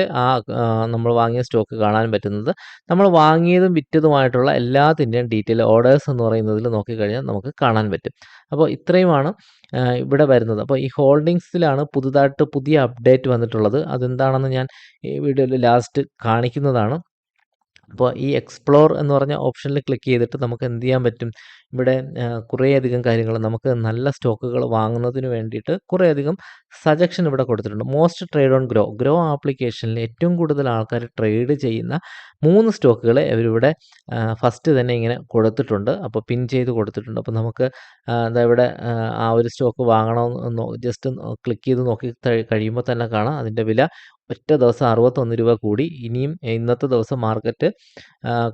നമ്മൾ വാങ്ങിയ സ്റ്റോക്ക് കാണാൻ പറ്റുന്നത്. നമ്മൾ വാങ്ങിയതും വിറ്റതുമായിട്ടുള്ള എല്ലാത്തിൻ്റെയും ഡീറ്റെയിൽ ഓർഡേഴ്സ് എന്ന് പറയുന്നതിൽ നോക്കിക്കഴിഞ്ഞാൽ നമുക്ക് കാണാൻ പറ്റും. അപ്പോൾ ഇത്രയുമാണ് ഇവിടെ വരുന്നത്. അപ്പോൾ ഈ ഹോൾഡിങ്സിലാണ് പുതിയ അപ്ഡേറ്റ് വന്നിട്ടുള്ളത്. അതെന്താണെന്ന് ഞാൻ ഈ വീഡിയോയിൽ ലാസ്റ്റ് കാണിക്കുന്നതാണ്. അപ്പോൾ ഈ എക്സ്പ്ലോർ എന്ന് പറഞ്ഞ ഓപ്ഷനിൽ ക്ലിക്ക് ചെയ്തിട്ട് നമുക്ക് എന്ത് ചെയ്യാൻ പറ്റും, ഇവിടെ കുറേയധികം കാര്യങ്ങൾ നമുക്ക് നല്ല സ്റ്റോക്കുകൾ വാങ്ങുന്നതിന് വേണ്ടിയിട്ട് കുറേയധികം സജഷൻ ഇവിടെ കൊടുത്തിട്ടുണ്ട്. മോസ്റ്റ് ട്രേഡ് ഓൺ ഗ്രോ ആപ്ലിക്കേഷനിൽ ഏറ്റവും കൂടുതൽ ആൾക്കാർ ട്രേഡ് ചെയ്യുന്ന 3 സ്റ്റോക്കുകൾ ഇവരിവിടെ ഫസ്റ്റ് തന്നെ ഇങ്ങനെ കൊടുത്തിട്ടുണ്ട്. അപ്പോൾ പിൻ ചെയ്ത് കൊടുത്തിട്ടുണ്ട്. അപ്പോൾ നമുക്ക് ദാ ഇവിടെ ആ ഒരു സ്റ്റോക്ക് വാങ്ങണമെന്ന് ജസ്റ്റ് ക്ലിക്ക് ചെയ്ത് നോക്കി കഴിയുമ്പോൾ തന്നെ കാണാം അതിൻ്റെ വില ഒറ്റ ദിവസം 61 രൂപ കൂടി. ഇനിയും ഇന്നത്തെ ദിവസം മാർക്കറ്റ്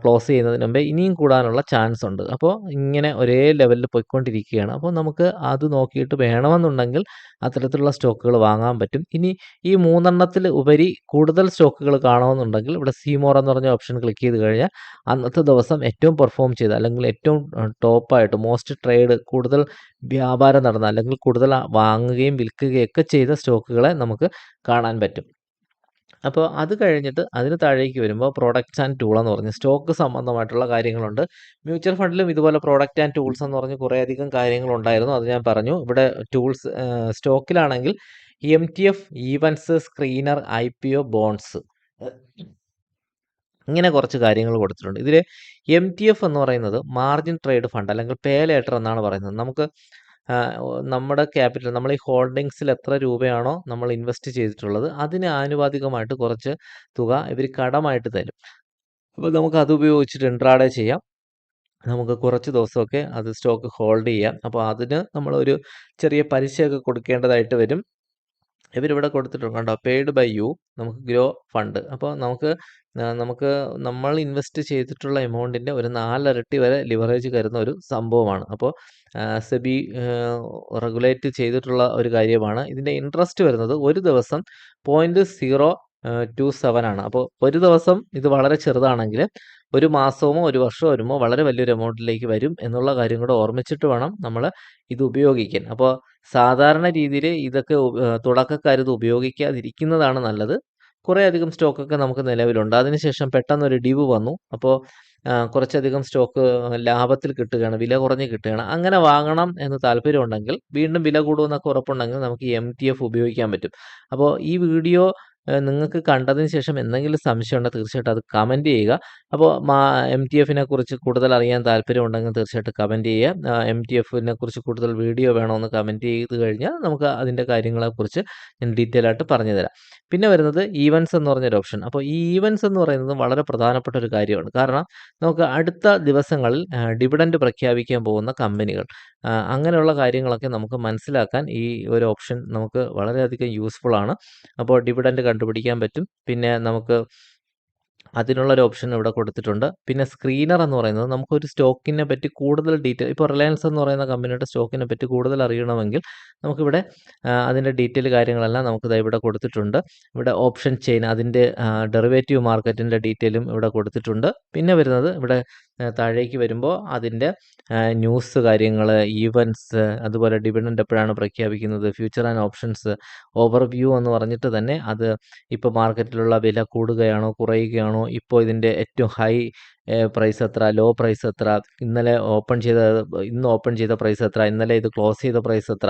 ക്ലോസ് ചെയ്യുന്നതിന് മുമ്പേ ഇനിയും കൂടാനുള്ള ചാൻസ് ഉണ്ട്. അപ്പോൾ ഇങ്ങനെ ഒരേ ലെവലിൽ പോയിക്കൊണ്ടിരിക്കുകയാണ്. അപ്പോൾ നമുക്ക് അത് നോക്കിയിട്ട് വേണമെന്നുണ്ടെങ്കിൽ അത്തരത്തിലുള്ള സ്റ്റോക്കുകൾ വാങ്ങാൻ പറ്റും. ഇനി ഈ 3 ഉപരി കൂടുതൽ സ്റ്റോക്കുകൾ കാണുമെന്നുണ്ടെങ്കിൽ ഇവിടെ സീ മോർ എന്ന് പറഞ്ഞ ഓപ്ഷൻ ക്ലിക്ക് ചെയ്ത് കഴിഞ്ഞാൽ അന്നത്തെ ദിവസം ഏറ്റവും പെർഫോം ചെയ്ത അല്ലെങ്കിൽ ഏറ്റവും ടോപ്പായിട്ട് മോസ്റ്റ് ട്രേഡ് കൂടുതൽ വ്യാപാരം നടന്ന അല്ലെങ്കിൽ കൂടുതൽ വാങ്ങുകയും വിൽക്കുകയും ഒക്കെ ചെയ്ത സ്റ്റോക്കുകളെ നമുക്ക് കാണാൻ പറ്റും. അപ്പോൾ അത് കഴിഞ്ഞിട്ട് അതിന് താഴേക്ക് വരുമ്പോൾ പ്രോഡക്റ്റ്സ് ആൻഡ് ടൂൾ എന്ന് പറഞ്ഞ് സ്റ്റോക്ക് സംബന്ധമായിട്ടുള്ള കാര്യങ്ങളുണ്ട്. മ്യൂച്വൽ ഫണ്ടിലും ഇതുപോലെ പ്രോഡക്റ്റ് ആൻഡ് ടൂൾസ് എന്ന് പറഞ്ഞ് കുറേയധികം കാര്യങ്ങളുണ്ടായിരുന്നു. അത് ഞാൻ പറഞ്ഞു. ഇവിടെ ടൂൾസ് സ്റ്റോക്കിലാണെങ്കിൽ MTF, ഈവൻസ്, സ്ക്രീനർ, IPO, ബോൺസ് ഇങ്ങനെ കുറച്ച് കാര്യങ്ങൾ കൊടുത്തിട്ടുണ്ട്. ഇതിൽ MTF എന്ന് പറയുന്നത് മാർജിൻ ട്രേഡ് ഫണ്ട് അല്ലെങ്കിൽ പേ ലേറ്റർ എന്നാണ് പറയുന്നത്. നമുക്ക് നമ്മുടെ ക്യാപിറ്റൽ നമ്മൾ ഈ ഹോൾഡിങ്സിൽ എത്ര രൂപയാണോ നമ്മൾ ഇൻവെസ്റ്റ് ചെയ്തിട്ടുള്ളത് അതിന് ആനുപാതികമായിട്ട് കുറച്ച് തുക ഇവർ കടമായിട്ട് തരും. അപ്പോൾ നമുക്ക് അത് ഉപയോഗിച്ചിട്ട് ഇൻട്രാഡേ ചെയ്യാം. നമുക്ക് കുറച്ച് ദിവസമൊക്കെ അത് സ്റ്റോക്ക് ഹോൾഡ് ചെയ്യാം. അപ്പോൾ അതിന് നമ്മളൊരു ചെറിയ പലിശയൊക്കെ കൊടുക്കേണ്ടതായിട്ട് വരും. ഇവരിവിടെ കൊടുത്തിട്ടുണ്ട് കണ്ടോ, പെയ്ഡ് ബൈ യു, നമുക്ക് ഗ്രോ ഫണ്ട്. അപ്പോൾ നമുക്ക് നമ്മൾ ഇൻവെസ്റ്റ് ചെയ്തിട്ടുള്ള എമൗണ്ടിൻ്റെ ഒരു 4 ഇരട്ടി വരെ ലിവറേജ് കരുതുന്ന ഒരു സംഭവമാണ്. അപ്പോൾ സെബി റെഗുലേറ്റ് ചെയ്തിട്ടുള്ള ഒരു കാര്യമാണ്. ഇതിൻ്റെ ഇൻട്രസ്റ്റ് വരുന്നത് ഒരു ദിവസം 0.027 ആണ്. അപ്പോൾ ഒരു ദിവസം ഇത് വളരെ ചെറുതാണെങ്കിൽ ഒരു മാസമോ ഒരു വർഷമോ വരുമ്പോൾ വളരെ വലിയൊരു എമൗണ്ടിലേക്ക് വരും എന്നുള്ള കാര്യം കൂടെ ഓർമ്മിച്ചിട്ട് വേണം നമ്മൾ ഇത് ഉപയോഗിക്കാൻ. അപ്പോൾ സാധാരണ രീതിയിൽ ഇതൊക്കെ തുടക്കക്കാരിത് ഉപയോഗിക്കാതിരിക്കുന്നതാണ് നല്ലത്. കുറേയധികം സ്റ്റോക്കൊക്കെ നമുക്ക് നിലവിലുണ്ട്. അതിനുശേഷം പെട്ടെന്നൊരു ഡിവ് വന്നു. അപ്പോൾ കുറച്ചധികം സ്റ്റോക്ക് ലാഭത്തിൽ കിട്ടുകയാണ്, വില കുറഞ്ഞ് കിട്ടുകയാണ്. അങ്ങനെ വാങ്ങണം എന്ന് താല്പര്യമുണ്ടെങ്കിൽ വീണ്ടും വില കൂടുമെന്നൊക്കെ ഉറപ്പുണ്ടെങ്കിൽ നമുക്ക് MTF ഉപയോഗിക്കാൻ പറ്റും. അപ്പോൾ ഈ വീഡിയോ നിങ്ങൾക്ക് കണ്ടതിന് ശേഷം എന്തെങ്കിലും സംശയമുണ്ടെങ്കിൽ തീർച്ചയായിട്ടും അത് കമൻറ്റ് ചെയ്യുക. അപ്പോൾ MTFനെ കുറിച്ച് കൂടുതൽ അറിയാൻ താല്പര്യമുണ്ടെങ്കിൽ തീർച്ചയായിട്ടും കമൻറ്റ് ചെയ്യുക. MTFനെ കുറിച്ച് കൂടുതൽ വീഡിയോ വേണമെന്ന് കമൻറ്റ് ചെയ്ത് കഴിഞ്ഞാൽ നമുക്ക് അതിൻ്റെ കാര്യങ്ങളെക്കുറിച്ച് ഞാൻ ഡീറ്റെയിൽ ആയിട്ട് പറഞ്ഞു തരാം. പിന്നെ വരുന്നത് ഈവൻസ് എന്ന് പറഞ്ഞൊരു ഓപ്ഷൻ. അപ്പോൾ ഈ ഈവൻസ് എന്ന് പറയുന്നത് വളരെ പ്രധാനപ്പെട്ട ഒരു കാര്യമാണ്. കാരണം നമുക്ക് അടുത്ത ദിവസങ്ങളിൽ ഡിവിഡൻഡ് പ്രഖ്യാപിക്കാൻ പോകുന്ന കമ്പനികൾ അങ്ങനെയുള്ള കാര്യങ്ങളൊക്കെ നമുക്ക് മനസ്സിലാക്കാൻ ഈ ഒരു ഓപ്ഷൻ നമുക്ക് വളരെയധികം യൂസ്ഫുൾ ആണ്. അപ്പോൾ ഡിവിഡൻഡ് കണ്ടുപിടിക്കാൻ പറ്റും. പിന്നെ നമുക്ക് അതിനുള്ളൊരു ഓപ്ഷൻ ഇവിടെ കൊടുത്തിട്ടുണ്ട്. പിന്നെ സ്ക്രീനർ എന്ന് പറയുന്നത് നമുക്കൊരു സ്റ്റോക്കിനെ പറ്റി കൂടുതൽ ഡീറ്റെയിൽ, ഇപ്പോൾ റിലയൻസ് എന്ന് പറയുന്ന കമ്പനിയുടെ സ്റ്റോക്കിനെ പറ്റി കൂടുതൽ അറിയണമെങ്കിൽ നമുക്കിവിടെ അതിൻ്റെ ഡീറ്റെയിൽ കാര്യങ്ങളെല്ലാം നമുക്കിത് ഇവിടെ കൊടുത്തിട്ടുണ്ട്. ഇവിടെ ഓപ്ഷൻ ചെയിൻ അതിൻ്റെ ഡെറിവേറ്റീവ് മാർക്കറ്റിൻ്റെ ഡീറ്റെയിലും ഇവിടെ കൊടുത്തിട്ടുണ്ട്. പിന്നെ വരുന്നത് ഇവിടെ താഴേക്ക് വരുമ്പോൾ അതിൻ്റെ ന്യൂസ് കാര്യങ്ങൾ, ഈവൻസ്, അതുപോലെ ഡിവിഡൻഡ് എപ്പോഴാണ് പ്രഖ്യാപിക്കുന്നത്, ഫ്യൂച്ചർ ആൻഡ് ഓപ്ഷൻസ്, ഓവർവ്യൂ എന്ന് പറഞ്ഞിട്ട് തന്നെ അത് ഇപ്പോൾ മാർക്കറ്റിലുള്ള വില കൂടുകയാണോ കുറയുകയാണോ, ഇപ്പോൾ ഇതിൻ്റെ ഏറ്റവും ഹൈ പ്രൈസ് എത്ര, ലോ പ്രൈസ് എത്ര, ഇന്ന് ഓപ്പൺ ചെയ്ത പ്രൈസ് എത്ര, ഇന്നലെ ഇത് ക്ലോസ് ചെയ്ത പ്രൈസ് എത്ര,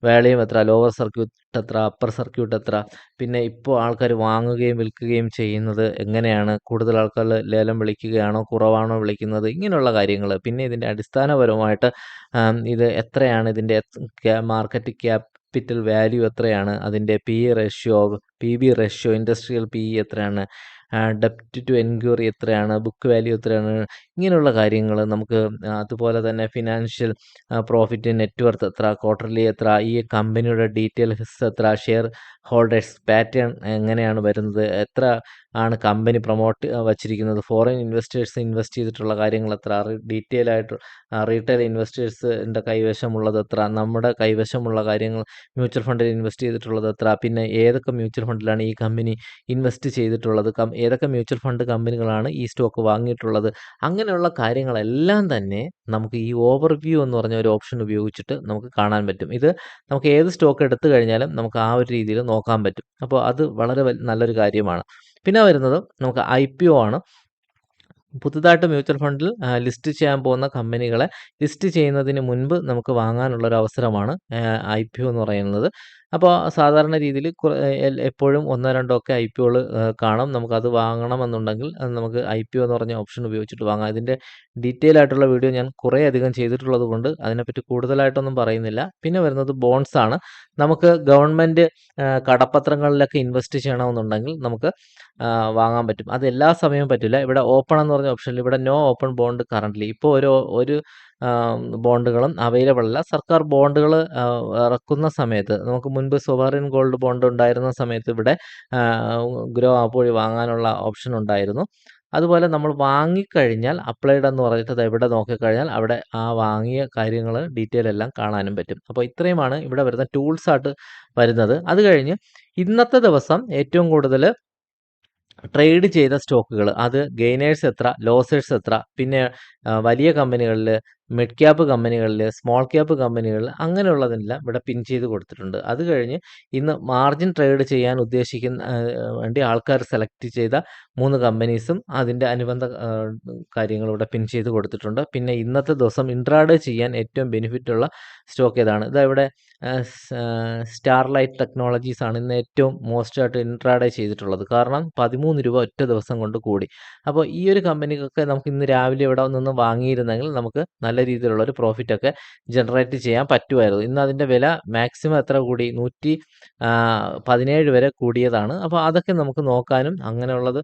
വാല്യൂം എത്ര, ലോവർ സർക്യൂട്ട് എത്ര, അപ്പർ സർക്യൂട്ട് എത്ര, പിന്നെ ഇപ്പോൾ ആൾക്കാർ വാങ്ങുകയും വിൽക്കുകയും ചെയ്യുന്നത് എങ്ങനെയാണ്, കൂടുതൽ ആൾക്കാർ ലേലം വിളിക്കുകയാണോ കുറവാണോ വിളിക്കുന്നത്, ഇങ്ങനെയുള്ള കാര്യങ്ങൾ. പിന്നെ ഇതിൻ്റെ അടിസ്ഥാനപരമായിട്ട് ഇത് എത്രയാണ്, ഇതിൻ്റെ മാർക്കറ്റ് ക്യാപിറ്റൽ വാല്യൂ എത്രയാണ്, അതിൻ്റെ PB റേഷ്യോ, ഇൻഡസ്ട്രിയൽ PE എത്രയാണ്, ഡെപ്റ്റ് ടു എൻക്വയറി എത്രയാണ്, ബുക്ക് വാല്യൂ എത്രയാണ്, ഇങ്ങനെയുള്ള കാര്യങ്ങൾ നമുക്ക് അതുപോലെ തന്നെ ഫിനാൻഷ്യൽ പ്രോഫിറ്റ്, നെറ്റ്വർത്ത് എത്ര, ക്വാർട്ടർലി എത്ര, ഈ കമ്പനിയുടെ ഡീറ്റെയിൽസ് എത്ര, ഷെയർ ഹോൾഡേഴ്സ് പാറ്റേൺ എങ്ങനെയാണ് വരുന്നത്, എത്ര ആണ് കമ്പനി പ്രൊമോട്ട് വച്ചിരിക്കുന്നത്, ഫോറിൻ ഇൻവെസ്റ്റേഴ്സ് ഇൻവെസ്റ്റ് ചെയ്തിട്ടുള്ള കാര്യങ്ങൾ എത്ര, ഡീറ്റെയിൽ ആയിട്ട് റീറ്റെയിൽ ഇൻവെസ്റ്റേഴ്സിൻ്റെ കൈവശമുള്ളത് എത്ര, നമ്മുടെ കൈവശമുള്ള കാര്യങ്ങൾ മ്യൂച്വൽ ഫണ്ടിൽ ഇൻവെസ്റ്റ് ചെയ്തിട്ടുള്ളത് എത്ര, പിന്നെ ഏതൊക്കെ മ്യൂച്വൽ ഫണ്ടിലാണ് ഈ കമ്പനി ഇൻവെസ്റ്റ് ചെയ്തിട്ടുള്ളത്, ഏതൊക്കെ മ്യൂച്വൽ ഫണ്ട് കമ്പനികളാണ് ഈ സ്റ്റോക്ക് വാങ്ങിയിട്ടുള്ളത്, അങ്ങനെയുള്ള കാര്യങ്ങളെല്ലാം തന്നെ നമുക്ക് ഈ ഓവർവ്യൂ എന്ന് പറഞ്ഞ ഒരു ഓപ്ഷൻ ഉപയോഗിച്ചിട്ട് നമുക്ക് കാണാൻ പറ്റും. ഇത് നമുക്ക് ഏത് സ്റ്റോക്ക് എടുത്തു കഴിഞ്ഞാലും നമുക്ക് ആ ഒരു രീതിയിൽ നോക്കാൻ പറ്റും. അപ്പോൾ അത് വളരെ നല്ലൊരു കാര്യമാണ്. പിന്നെ വരുന്നത് നമുക്ക് IPO ആണ്. പുതുതായിട്ട് മ്യൂച്വൽ ഫണ്ടിൽ ലിസ്റ്റ് ചെയ്യാൻ പോകുന്ന കമ്പനികളെ ലിസ്റ്റ് ചെയ്യുന്നതിന് മുൻപ് നമുക്ക് വാങ്ങാനുള്ളൊരു അവസരമാണ് IPO എന്ന് പറയുന്നത്. അപ്പോൾ സാധാരണ രീതിയിൽ എപ്പോഴും 1, 2 ഒക്കെ IPOകൾ കാണും. നമുക്കത് വാങ്ങണമെന്നുണ്ടെങ്കിൽ നമുക്ക് IPO എന്ന് പറഞ്ഞ ഓപ്ഷൻ ഉപയോഗിച്ചിട്ട് വാങ്ങാം. ഇതിൻ്റെ ഡീറ്റെയിൽ ആയിട്ടുള്ള വീഡിയോ ഞാൻ കുറേ അധികം ചെയ്തിട്ടുള്ളത് കൊണ്ട് അതിനെപ്പറ്റി കൂടുതലായിട്ടൊന്നും പറയുന്നില്ല. പിന്നെ വരുന്നത് ബോണ്ട്സ് ആണ്. നമുക്ക് ഗവൺമെൻറ് കടപ്പത്രങ്ങളിലൊക്കെ ഇൻവെസ്റ്റ് ചെയ്യണമെന്നുണ്ടെങ്കിൽ നമുക്ക് വാങ്ങാൻ പറ്റും. അത് എല്ലാ സമയവും പറ്റില്ല. ഇവിടെ ഓപ്പൺ എന്ന് പറഞ്ഞ ഓപ്ഷനിൽ ഇവിടെ നോ ഓപ്പൺ ബോണ്ട് കറൻ്റ്ലി ഇപ്പോൾ ഒരു ബോണ്ടുകളും അവൈലബിൾ അല്ല. സർക്കാർ ബോണ്ടുകൾ ഇറക്കുന്ന സമയത്ത് നമുക്ക് മുൻപ് സോവറിൻ ഗോൾഡ് ബോണ്ട് ഉണ്ടായിരുന്ന സമയത്ത് ഇവിടെ ഗ്രോ ആപ്പ് വഴി വാങ്ങാനുള്ള ഓപ്ഷൻ ഉണ്ടായിരുന്നു. അതുപോലെ നമ്മൾ വാങ്ങിക്കഴിഞ്ഞാൽ അപ്ലൈഡ് എന്ന് പറഞ്ഞിട്ട് ഇവിടെ നോക്കിക്കഴിഞ്ഞാൽ അവിടെ ആ വാങ്ങിയ കാര്യങ്ങൾ ഡീറ്റെയിൽ എല്ലാം കാണാനും പറ്റും. അപ്പോൾ ഇത്രയുമാണ് ഇവിടെ വരുന്ന ടൂൾസായിട്ട് വരുന്നത്. അത് കഴിഞ്ഞ് ഇന്നത്തെ ദിവസം ഏറ്റവും കൂടുതൽ ട്രേഡ് ചെയ്ത സ്റ്റോക്കുകൾ അത് ഗെയിനേഴ്സ് എത്ര, ലോസേഴ്സ് എത്ര, പിന്നെ വലിയ കമ്പനികളിൽ, മിഡ് ക്യാപ്പ് കമ്പനികളിൽ, സ്മോൾ ക്യാപ്പ് കമ്പനികളിൽ അങ്ങനെയുള്ളതെല്ലാം ഇവിടെ പിൻ ചെയ്ത് കൊടുത്തിട്ടുണ്ട്. അത് കഴിഞ്ഞ് ഇന്ന് മാർജിൻ ട്രേഡ് ചെയ്യാൻ ഉദ്ദേശിക്കുന്ന വേണ്ടി ആൾക്കാർ സെലക്ട് ചെയ്ത 3 കമ്പനീസും അതിൻ്റെ അനുബന്ധ കാര്യങ്ങൾ ഇവിടെ പിൻ ചെയ്ത് കൊടുത്തിട്ടുണ്ട്. പിന്നെ ഇന്നത്തെ ദിവസം ഇൻട്രാഡേ ചെയ്യാൻ ഏറ്റവും ബെനിഫിറ്റുള്ള സ്റ്റോക്ക് ഏതാണ്? ഇതാ ഇവിടെ സ്റ്റാർലൈറ്റ് ടെക്നോളജീസ് ആണ് ഇന്ന് ഏറ്റവും മോസ്റ്റായിട്ട് ഇൻട്രാഡേ ചെയ്തിട്ടുള്ളത്. കാരണം 13 രൂപ ഒറ്റ ദിവസം കൊണ്ട് കൂടി. അപ്പോൾ ഈ ഒരു കമ്പനിക്കൊക്കെ നമുക്ക് ഇന്ന് രാവിലെ ഇവിടെ നിന്ന് വാങ്ങിയിരുന്നെങ്കിൽ നമുക്ക് നല്ല രീതിയിലുള്ള ഒരു പ്രോഫിറ്റൊക്കെ ജനറേറ്റ് ചെയ്യാൻ പറ്റുമായിരുന്നു. ഇന്ന് അതിൻ്റെ വില മാക്സിമം എത്ര കൂടി? 117 വരെ കൂടിയതാണ്. അപ്പോൾ അതൊക്കെ നമുക്ക് നോക്കാനും അങ്ങനെയുള്ളത്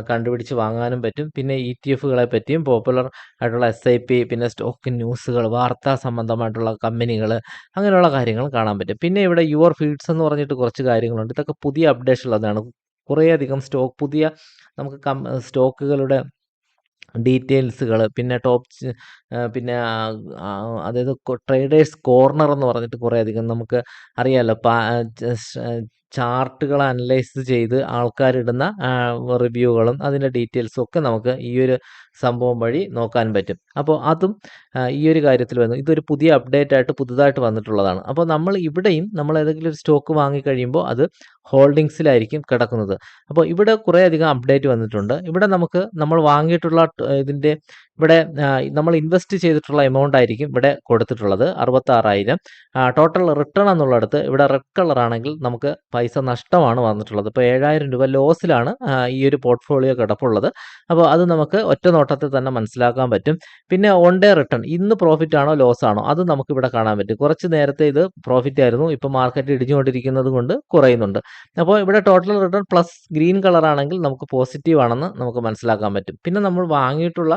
കണ്ടുപിടിച്ച് വാങ്ങാനും പറ്റും. പിന്നെ ETFകളെ പറ്റിയും പോപ്പുലർ ആയിട്ടുള്ള SIP, പിന്നെ സ്റ്റോക്ക് ന്യൂസുകൾ, വാർത്താ സംബന്ധമായിട്ടുള്ള കമ്പനികൾ, അങ്ങനെയുള്ള കാര്യങ്ങൾ കാണാൻ പറ്റും. പിന്നെ ഇവിടെ യുവർ ഫീഡ്സ് എന്ന് പറഞ്ഞിട്ട് കുറച്ച് കാര്യങ്ങളുണ്ട്. ഇതൊക്കെ പുതിയ അപ്ഡേഷൻ ഉള്ളതാണ്. കുറേയധികം പുതിയ നമുക്ക് സ്റ്റോക്കുകളുടെ ഡീറ്റെയിൽസുകൾ, പിന്നെ പിന്നെ അതായത് ട്രേഡേഴ്സ് കോർണർ എന്ന് പറഞ്ഞിട്ട് കുറേയധികം നമുക്ക് അറിയാമല്ലോ, ചാർട്ടുകൾ അനലൈസ് ചെയ്ത് ആൾക്കാരിടുന്ന റിവ്യൂകളും അതിൻ്റെ ഡീറ്റെയിൽസും ഒക്കെ നമുക്ക് ഈ ഒരു സംഭവം വഴി നോക്കാൻ പറ്റും. അപ്പോൾ അതും ഈ ഒരു കാര്യത്തിൽ വന്നു. ഇതൊരു പുതിയ അപ്ഡേറ്റ് ആയിട്ട് പുതുതായിട്ട് വന്നിട്ടുള്ളതാണ്. അപ്പോൾ നമ്മൾ ഇവിടെയും നമ്മൾ ഏതെങ്കിലും ഒരു സ്റ്റോക്ക് വാങ്ങിക്കഴിയുമ്പോൾ അത് ഹോൾഡിങ്സിലായിരിക്കും കിടക്കുന്നത്. അപ്പോൾ ഇവിടെ കുറേയധികം അപ്ഡേറ്റ് വന്നിട്ടുണ്ട്. ഇവിടെ നമ്മൾ വാങ്ങിയിട്ടുള്ള ഇതിൻ്റെ ഇവിടെ നമ്മൾ ഇൻവെസ്റ്റ് ചെയ്തിട്ടുള്ള എമൗണ്ട് ആയിരിക്കും ഇവിടെ കൊടുത്തിട്ടുള്ളത് 66,000. ടോട്ടൽ റിട്ടേൺ എന്നുള്ളിടത്ത് ഇവിടെ റെഡ് കളർ ആണെങ്കിൽ നമുക്ക് പൈസ നഷ്ടമാണ് വന്നിട്ടുള്ളത്. ഇപ്പോൾ 7,000 രൂപ ലോസിലാണ് ഈ ഒരു പോർട്ട്ഫോളിയോ കിടപ്പുള്ളത്. അപ്പോൾ അത് നമുക്ക് ഒറ്റ നോട്ടത്തിൽ തന്നെ മനസ്സിലാക്കാൻ പറ്റും. പിന്നെ ഓൺ ഡേ റിട്ടേൺ ഇന്ന് പ്രോഫിറ്റ് ആണോ ലോസ് ആണോ അത് നമുക്ക് ഇവിടെ കാണാൻ പറ്റും. കുറച്ച് നേരത്തെ ഇത് പ്രോഫിറ്റ് ആയിരുന്നു, ഇപ്പോൾ മാർക്കറ്റ് ഇടിഞ്ഞുകൊണ്ടിരിക്കുന്നത് കൊണ്ട് കുറയുന്നുണ്ട്. അപ്പോൾ ഇവിടെ total return plus green colour ആണെങ്കിൽ നമുക്ക് പോസിറ്റീവ് ആണെന്ന് നമുക്ക് മനസ്സിലാക്കാൻ പറ്റും. പിന്നെ നമ്മൾ വാങ്ങിയിട്ടുള്ള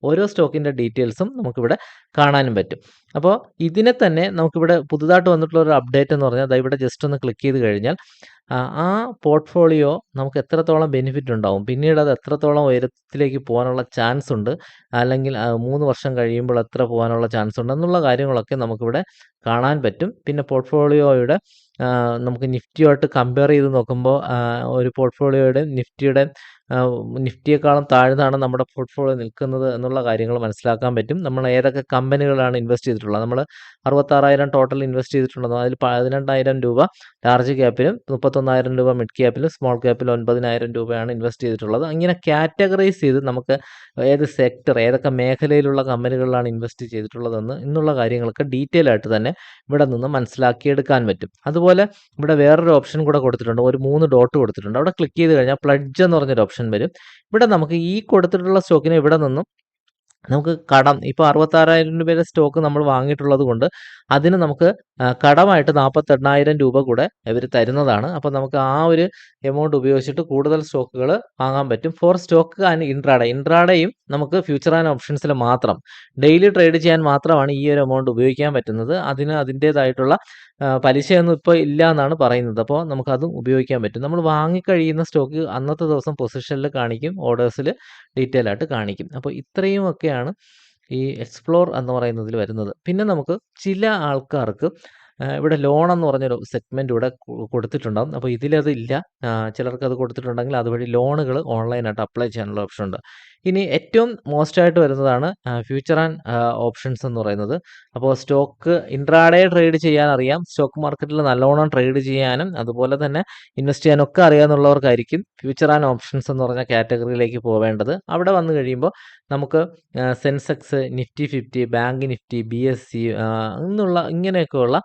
ഓരോ സ്റ്റോക്കിൻ്റെ ഡീറ്റെയിൽസും നമുക്കിവിടെ കാണാനും പറ്റും. അപ്പോൾ ഇതിനെ തന്നെ നമുക്കിവിടെ പുതുതായിട്ട് വന്നിട്ടുള്ള ഒരു അപ്ഡേറ്റ് എന്ന് പറഞ്ഞാൽ ഇവിടെ ജസ്റ്റ് ഒന്ന് ക്ലിക്ക് ചെയ്ത് കഴിഞ്ഞാൽ ആ പോർട്ട്ഫോളിയോ നമുക്ക് എത്രത്തോളം ബെനിഫിറ്റ് ഉണ്ടാവും, പിന്നീട് അത് എത്രത്തോളം ഉയരത്തിലേക്ക് പോകാനുള്ള ചാൻസ് ഉണ്ട്, അല്ലെങ്കിൽ 3 വർഷം കഴിയുമ്പോൾ എത്ര പോകാനുള്ള ചാൻസ് ഉണ്ട് എന്നുള്ള കാര്യങ്ങളൊക്കെ നമുക്കിവിടെ കാണാൻ പറ്റും. പിന്നെ പോർട്ട്ഫോളിയോയുടെ നമുക്ക് നിഫ്റ്റിയുമായിട്ട് കമ്പയർ ചെയ്ത് നോക്കുമ്പോൾ ഒരു പോർട്ട്ഫോളിയോയുടെ നിഫ്റ്റിയെക്കാളും താഴ്ന്നാണ് നമ്മുടെ പോർട്ട്ഫോളിയോ നിൽക്കുന്നത് എന്നുള്ള കാര്യങ്ങൾ മനസ്സിലാക്കാൻ പറ്റും. നമ്മൾ ഏതൊക്കെ കമ്പനികളാണ് ഇൻവെസ്റ്റ് ചെയ്തിട്ടുള്ളത്. നമ്മൾ 66,000 ടോട്ടൽ ഇൻവെസ്റ്റ് ചെയ്തിട്ടുണ്ടെന്നോ അതിൽ 12,000 രൂപ ലാർജ് ക്യാപ്പിലും 31,000 രൂപ മിഡ് ക്യാപ്പിലും സ്മോൾ ക്യാപ്പിലും 9,000 രൂപയാണ് ഇൻവെസ്റ്റ് ചെയ്തിട്ടുള്ളത്. ഇങ്ങനെ കാറ്റഗറൈസ് ചെയ്ത് നമുക്ക് ഏത് സെക്ടർ, ഏതൊക്കെ മേഖലയിലുള്ള കമ്പനികളിലാണ് ഇൻവെസ്റ്റ് ചെയ്തിട്ടുള്ളതെന്ന് എന്നുള്ള കാര്യങ്ങളൊക്കെ ഡീറ്റെയിൽ ആയിട്ട് തന്നെ ഇവിടെ നിന്ന് മനസ്സിലാക്കിയെടുക്കാൻ പറ്റും. അതുപോലെ ഇവിടെ വേറൊരു ഓപ്ഷൻ കൂടെ കൊടുത്തിട്ടുണ്ട്, ഒരു 3 ഡോട്ട് കൊടുത്തിട്ടുണ്ട്. അവിടെ ക്ലിക്ക് ചെയ്ത് കഴിഞ്ഞാൽ പ്ലഡ്ജ് എന്ന് പറഞ്ഞൊരു ഓപ്ഷൻ വരും. ഇവിടെ നമുക്ക് ഈ കൊടുത്തിട്ടുള്ള സ്റ്റോക്കിനെ ഇവിടെ നിന്നും നമുക്ക് കടം, ഇപ്പോൾ 66,000 രൂപയുടെ സ്റ്റോക്ക് നമ്മൾ വാങ്ങിയിട്ടുള്ളത് കൊണ്ട് അതിന് നമുക്ക് കടമായിട്ട് 48,000 രൂപ കൂടെ ഇവർ തരുന്നതാണ്. അപ്പോൾ നമുക്ക് ആ ഒരു എമൗണ്ട് ഉപയോഗിച്ചിട്ട് കൂടുതൽ സ്റ്റോക്കുകൾ വാങ്ങാൻ പറ്റും. ഫോർ സ്റ്റോക്ക് ആൻഡ് ഇൻട്രാഡേയും നമുക്ക് ഫ്യൂച്ചർ ആൻഡ് ഓപ്ഷൻസിൽ മാത്രം ഡെയിലി ട്രേഡ് ചെയ്യാൻ മാത്രമാണ് ഈ ഒരു എമൗണ്ട് ഉപയോഗിക്കാൻ പറ്റുന്നത്. അതിന് അതിൻ്റേതായിട്ടുള്ള പലിശയൊന്നും ഇപ്പോൾ ഇല്ല എന്നാണ് പറയുന്നത്. അപ്പോൾ നമുക്കതും ഉപയോഗിക്കാൻ പറ്റും. നമ്മൾ വാങ്ങിക്കഴിയുന്ന സ്റ്റോക്ക് അന്നത്തെ ദിവസം പൊസിഷനിൽ കാണിക്കും, ഓർഡേഴ്സിൽ ഡീറ്റെയിൽ ആയിട്ട് കാണിക്കും. അപ്പോൾ ഇത്രയും ഒക്കെയാണ് ഈ എക്സ്പ്ലോർ എന്ന് പറയുന്നതിൽ വരുന്നത്. പിന്നെ നമുക്ക് ചില ആൾക്കാർക്ക് ഇവിടെ ലോൺ എന്ന് പറഞ്ഞൊരു സെഗ്മെൻറ്റ് ഇവിടെ കൊടുത്തിട്ടുണ്ടാകും. അപ്പോൾ ഇതിലത് ഇല്ല. ചിലർക്ക് അത് കൊടുത്തിട്ടുണ്ടെങ്കിൽ അതുവഴി ലോണുകൾ ഓൺലൈനായിട്ട് അപ്ലൈ ചെയ്യാനുള്ള ഓപ്ഷൻ ഉണ്ട്. ഇനി ഏറ്റവും മോസ്റ്റായിട്ട് വരുന്നതാണ് ഫ്യൂച്ചർ ആൻഡ് ഓപ്ഷൻസ് എന്ന് പറയുന്നത്. അപ്പോൾ സ്റ്റോക്ക് ഇൻട്രാഡേ ട്രേഡ് ചെയ്യാൻ അറിയാം, സ്റ്റോക്ക് മാർക്കറ്റിൽ നല്ലോണം ട്രേഡ് ചെയ്യാനും അതുപോലെ തന്നെ ഇൻവെസ്റ്റ് ചെയ്യാനും ഒക്കെ അറിയാവുന്നവർക്കായിരിക്കും ഫ്യൂച്ചർ ആൻഡ് ഓപ്ഷൻസ് എന്ന് പറഞ്ഞ കാറ്റഗറിയിലേക്ക് പോവേണ്ടത്. അവിടെ വന്നു കഴിയുമ്പോൾ നമുക്ക് Sensex, Nifty 50, bank Nifty, BSE ഇങ്ങനെയൊക്കെയുള്ള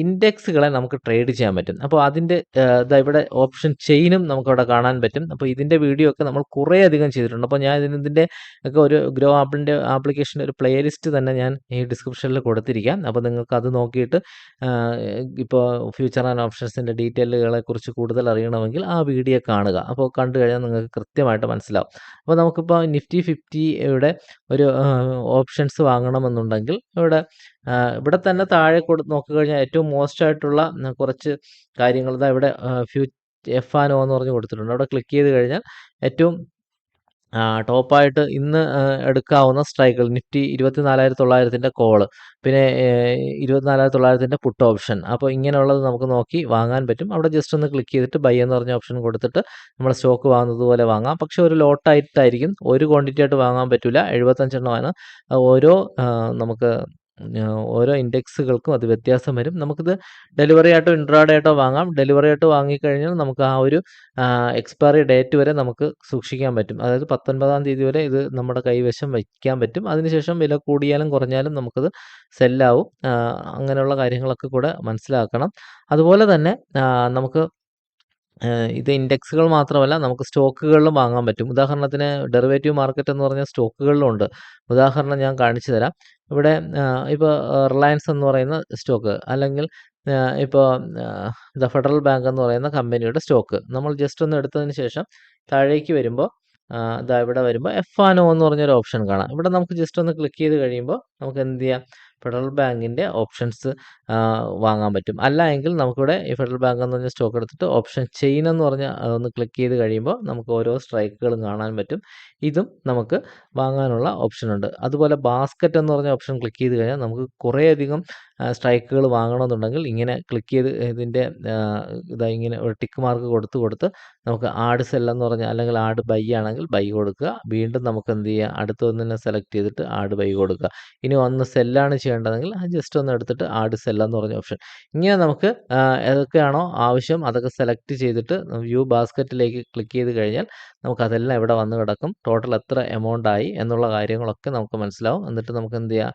ഇൻഡെക്സുകളെ നമുക്ക് ട്രേഡ് ചെയ്യാൻ പറ്റും. അപ്പോൾ അതിൻ്റെ ഇവിടെ ഓപ്ഷൻ ചെയിനും നമുക്കവിടെ കാണാൻ പറ്റും. അപ്പോൾ ഇതിൻ്റെ വീഡിയോ ഒക്കെ നമ്മൾ കുറേ അധികം ചെയ്തിട്ടുണ്ട്. അപ്പോൾ ഞാൻ ഇതിൻ്റെ ഒക്കെ ഒരു ഗ്രോ ആപ്പിൻ്റെ ആപ്ലിക്കേഷൻ്റെ ഒരു പ്ലേലിസ്റ്റ് തന്നെ ഞാൻ ഈ ഡിസ്ക്രിപ്ഷനിൽ കൊടുത്തിരിക്കാം. അപ്പോൾ നിങ്ങൾക്ക് അത് നോക്കിയിട്ട് ഇപ്പോൾ ഫ്യൂച്ചർ ആൻഡ് ഓപ്ഷൻസിൻ്റെ ഡീറ്റെയിലുകളെ കുറിച്ച് കൂടുതൽ അറിയണമെങ്കിൽ ആ വീഡിയോ കാണുക. അപ്പോൾ കണ്ടു കഴിഞ്ഞാൽ നിങ്ങൾക്ക് കൃത്യമായിട്ട് മനസ്സിലാവും. അപ്പോൾ നമുക്കിപ്പോൾ നിഫ്റ്റി 50യുടെ ഒരു ഓപ്ഷൻസ് വാങ്ങണമെന്നുണ്ടെങ്കിൽ ഇവിടെ തന്നെ താഴെ നോക്കിക്കഴിഞ്ഞാൽ ഏറ്റവും മോസ്റ്റ് ആയിട്ടുള്ള കുറച്ച് കാര്യങ്ങൾ ഇവിടെ F&O എന്ന് പറഞ്ഞ് കൊടുത്തിട്ടുണ്ട്. അവിടെ ക്ലിക്ക് ചെയ്ത് കഴിഞ്ഞാൽ ഏറ്റവും ടോപ്പായിട്ട് ഇന്ന് എടുക്കാവുന്ന സ്ട്രൈക്കുകൾ നിഫ്റ്റി 24,900ൻ്റെ കോള്, പിന്നെ 24,900ൻ്റെ പുട്ട് ഓപ്ഷൻ. അപ്പോൾ ഇങ്ങനെയുള്ളത് നമുക്ക് നോക്കി വാങ്ങാൻ പറ്റും. അവിടെ ജസ്റ്റ് ഒന്ന് ക്ലിക്ക് ചെയ്തിട്ട് ബൈ എന്ന് പറഞ്ഞ ഓപ്ഷൻ കൊടുത്തിട്ട് നമ്മൾ സ്റ്റോക്ക് വാങ്ങുന്നത് പോലെ വാങ്ങാം. പക്ഷേ ഒരു ലോട്ടായിട്ടായിരിക്കും, ഒരു ക്വാണ്ടിറ്റി ആയിട്ട് വാങ്ങാൻ പറ്റില്ല. 75 എണ്ണമാണ്. ഓരോ നമുക്ക് ഓരോ ഇൻഡെക്സുകൾക്കും അത് വ്യത്യാസം വരും. നമുക്കിത് ഡെലിവറി ആയിട്ടോ ഇൻട്രാഡേ ആയിട്ടോ വാങ്ങാം. ഡെലിവറി ആയിട്ട് വാങ്ങിക്കഴിഞ്ഞാൽ നമുക്ക് ആ ഒരു എക്സ്പയറി ഡേറ്റ് വരെ നമുക്ക് സൂക്ഷിക്കാൻ പറ്റും. അതായത് 19-ാം തീയതി വരെ ഇത് നമ്മുടെ കൈവശം വയ്ക്കാൻ പറ്റും. അതിനുശേഷം വില കൂടിയാലും കുറഞ്ഞാലും നമുക്കത് സെല്ലാവും. അങ്ങനെയുള്ള കാര്യങ്ങളൊക്കെ കൂടെ മനസ്സിലാക്കണം. അതുപോലെ തന്നെ നമുക്ക് ഇത് ഇൻഡെക്സുകൾ മാത്രമല്ല, നമുക്ക് സ്റ്റോക്കുകളിലും വാങ്ങാൻ പറ്റും. ഉദാഹരണത്തിന് ഡെറിവേറ്റീവ് മാർക്കറ്റ് എന്ന് പറഞ്ഞ സ്റ്റോക്കുകളിലും ഉണ്ട്. ഉദാഹരണം ഞാൻ കാണിച്ചു തരാം. ഇവിടെ ഇപ്പോൾ റിലയൻസ് എന്ന് പറയുന്ന സ്റ്റോക്ക്, അല്ലെങ്കിൽ ഇപ്പോൾ ദ ഫെഡറൽ ബാങ്ക് എന്ന് പറയുന്ന കമ്പനിയുടെ സ്റ്റോക്ക് നമ്മൾ ജസ്റ്റ് ഒന്ന് എടുത്തതിന് ശേഷം താഴേക്ക് വരുമ്പോൾ ഇവിടെ വരുമ്പോൾ F&O എന്ന് പറഞ്ഞൊരു ഓപ്ഷൻ കാണാം. ഇവിടെ നമുക്ക് ജസ്റ്റ് ഒന്ന് ക്ലിക്ക് ചെയ്ത് കഴിയുമ്പോൾ നമുക്ക് എന്ത് ചെയ്യാം, ഫെഡറൽ ബാങ്കിൻ്റെ ഓപ്ഷൻസ് വാങ്ങാൻ പറ്റും. അല്ല എങ്കിൽ നമുക്കിവിടെ ഈ ഫെഡറൽ ബാങ്ക് എന്ന് പറഞ്ഞ സ്റ്റോക്ക് എടുത്തിട്ട് ഓപ്ഷൻ ചെയിൻ എന്ന് പറഞ്ഞ ഒന്ന് ക്ലിക്ക് ചെയ്ത് കഴിയുമ്പോൾ നമുക്ക് ഓരോ സ്ട്രൈക്കുകളും കാണാൻ പറ്റും. ഇതും നമുക്ക് വാങ്ങാനുള്ള ഓപ്ഷനുണ്ട്. അതുപോലെ ബാസ്ക്കറ്റ് എന്ന് പറഞ്ഞ ഓപ്ഷൻ ക്ലിക്ക് ചെയ്ത് കഴിഞ്ഞാൽ നമുക്ക് കുറേയധികം സ്ട്രൈക്കുകൾ വാങ്ങണമെന്നുണ്ടെങ്കിൽ ഇങ്ങനെ ക്ലിക്ക് ചെയ്ത് ഇതിൻ്റെ ഇങ്ങനെ ഒരു ടിക്ക് മാർക്ക് കൊടുത്ത് നമുക്ക് ആഡ് സെൽ എന്ന് പറഞ്ഞാൽ, അല്ലെങ്കിൽ ആഡ് ബൈ ആണെങ്കിൽ ബൈ കൊടുക്കുക. വീണ്ടും നമുക്ക് എന്ത് ചെയ്യുക, അടുത്തൊന്നിനെ സെലക്ട് ചെയ്തിട്ട് ആഡ് ബൈ കൊടുക്കുക. ഇനി ഒന്ന് സെല്ലാണ് ചെയ്യേണ്ടതെങ്കിൽ ജസ്റ്റ് ഒന്ന് എടുത്തിട്ട് ആഡ് സെൽ എന്ന് പറഞ്ഞ ഓപ്ഷൻ. ഇങ്ങനെ നമുക്ക് ഏതൊക്കെയാണോ ആവശ്യം അതൊക്കെ സെലക്ട് ചെയ്തിട്ട് വ്യൂ ബാസ്ക്കറ്റിലേക്ക് ക്ലിക്ക് ചെയ്ത് കഴിഞ്ഞാൽ നമുക്കതെല്ലാം ഇവിടെ വന്ന് കിടക്കും. ടോട്ടൽ എത്ര എമൗണ്ട് ആയി എന്നുള്ള കാര്യങ്ങളൊക്കെ നമുക്ക് മനസ്സിലാവും. എന്നിട്ട് നമുക്ക് എന്ത് ചെയ്യാം,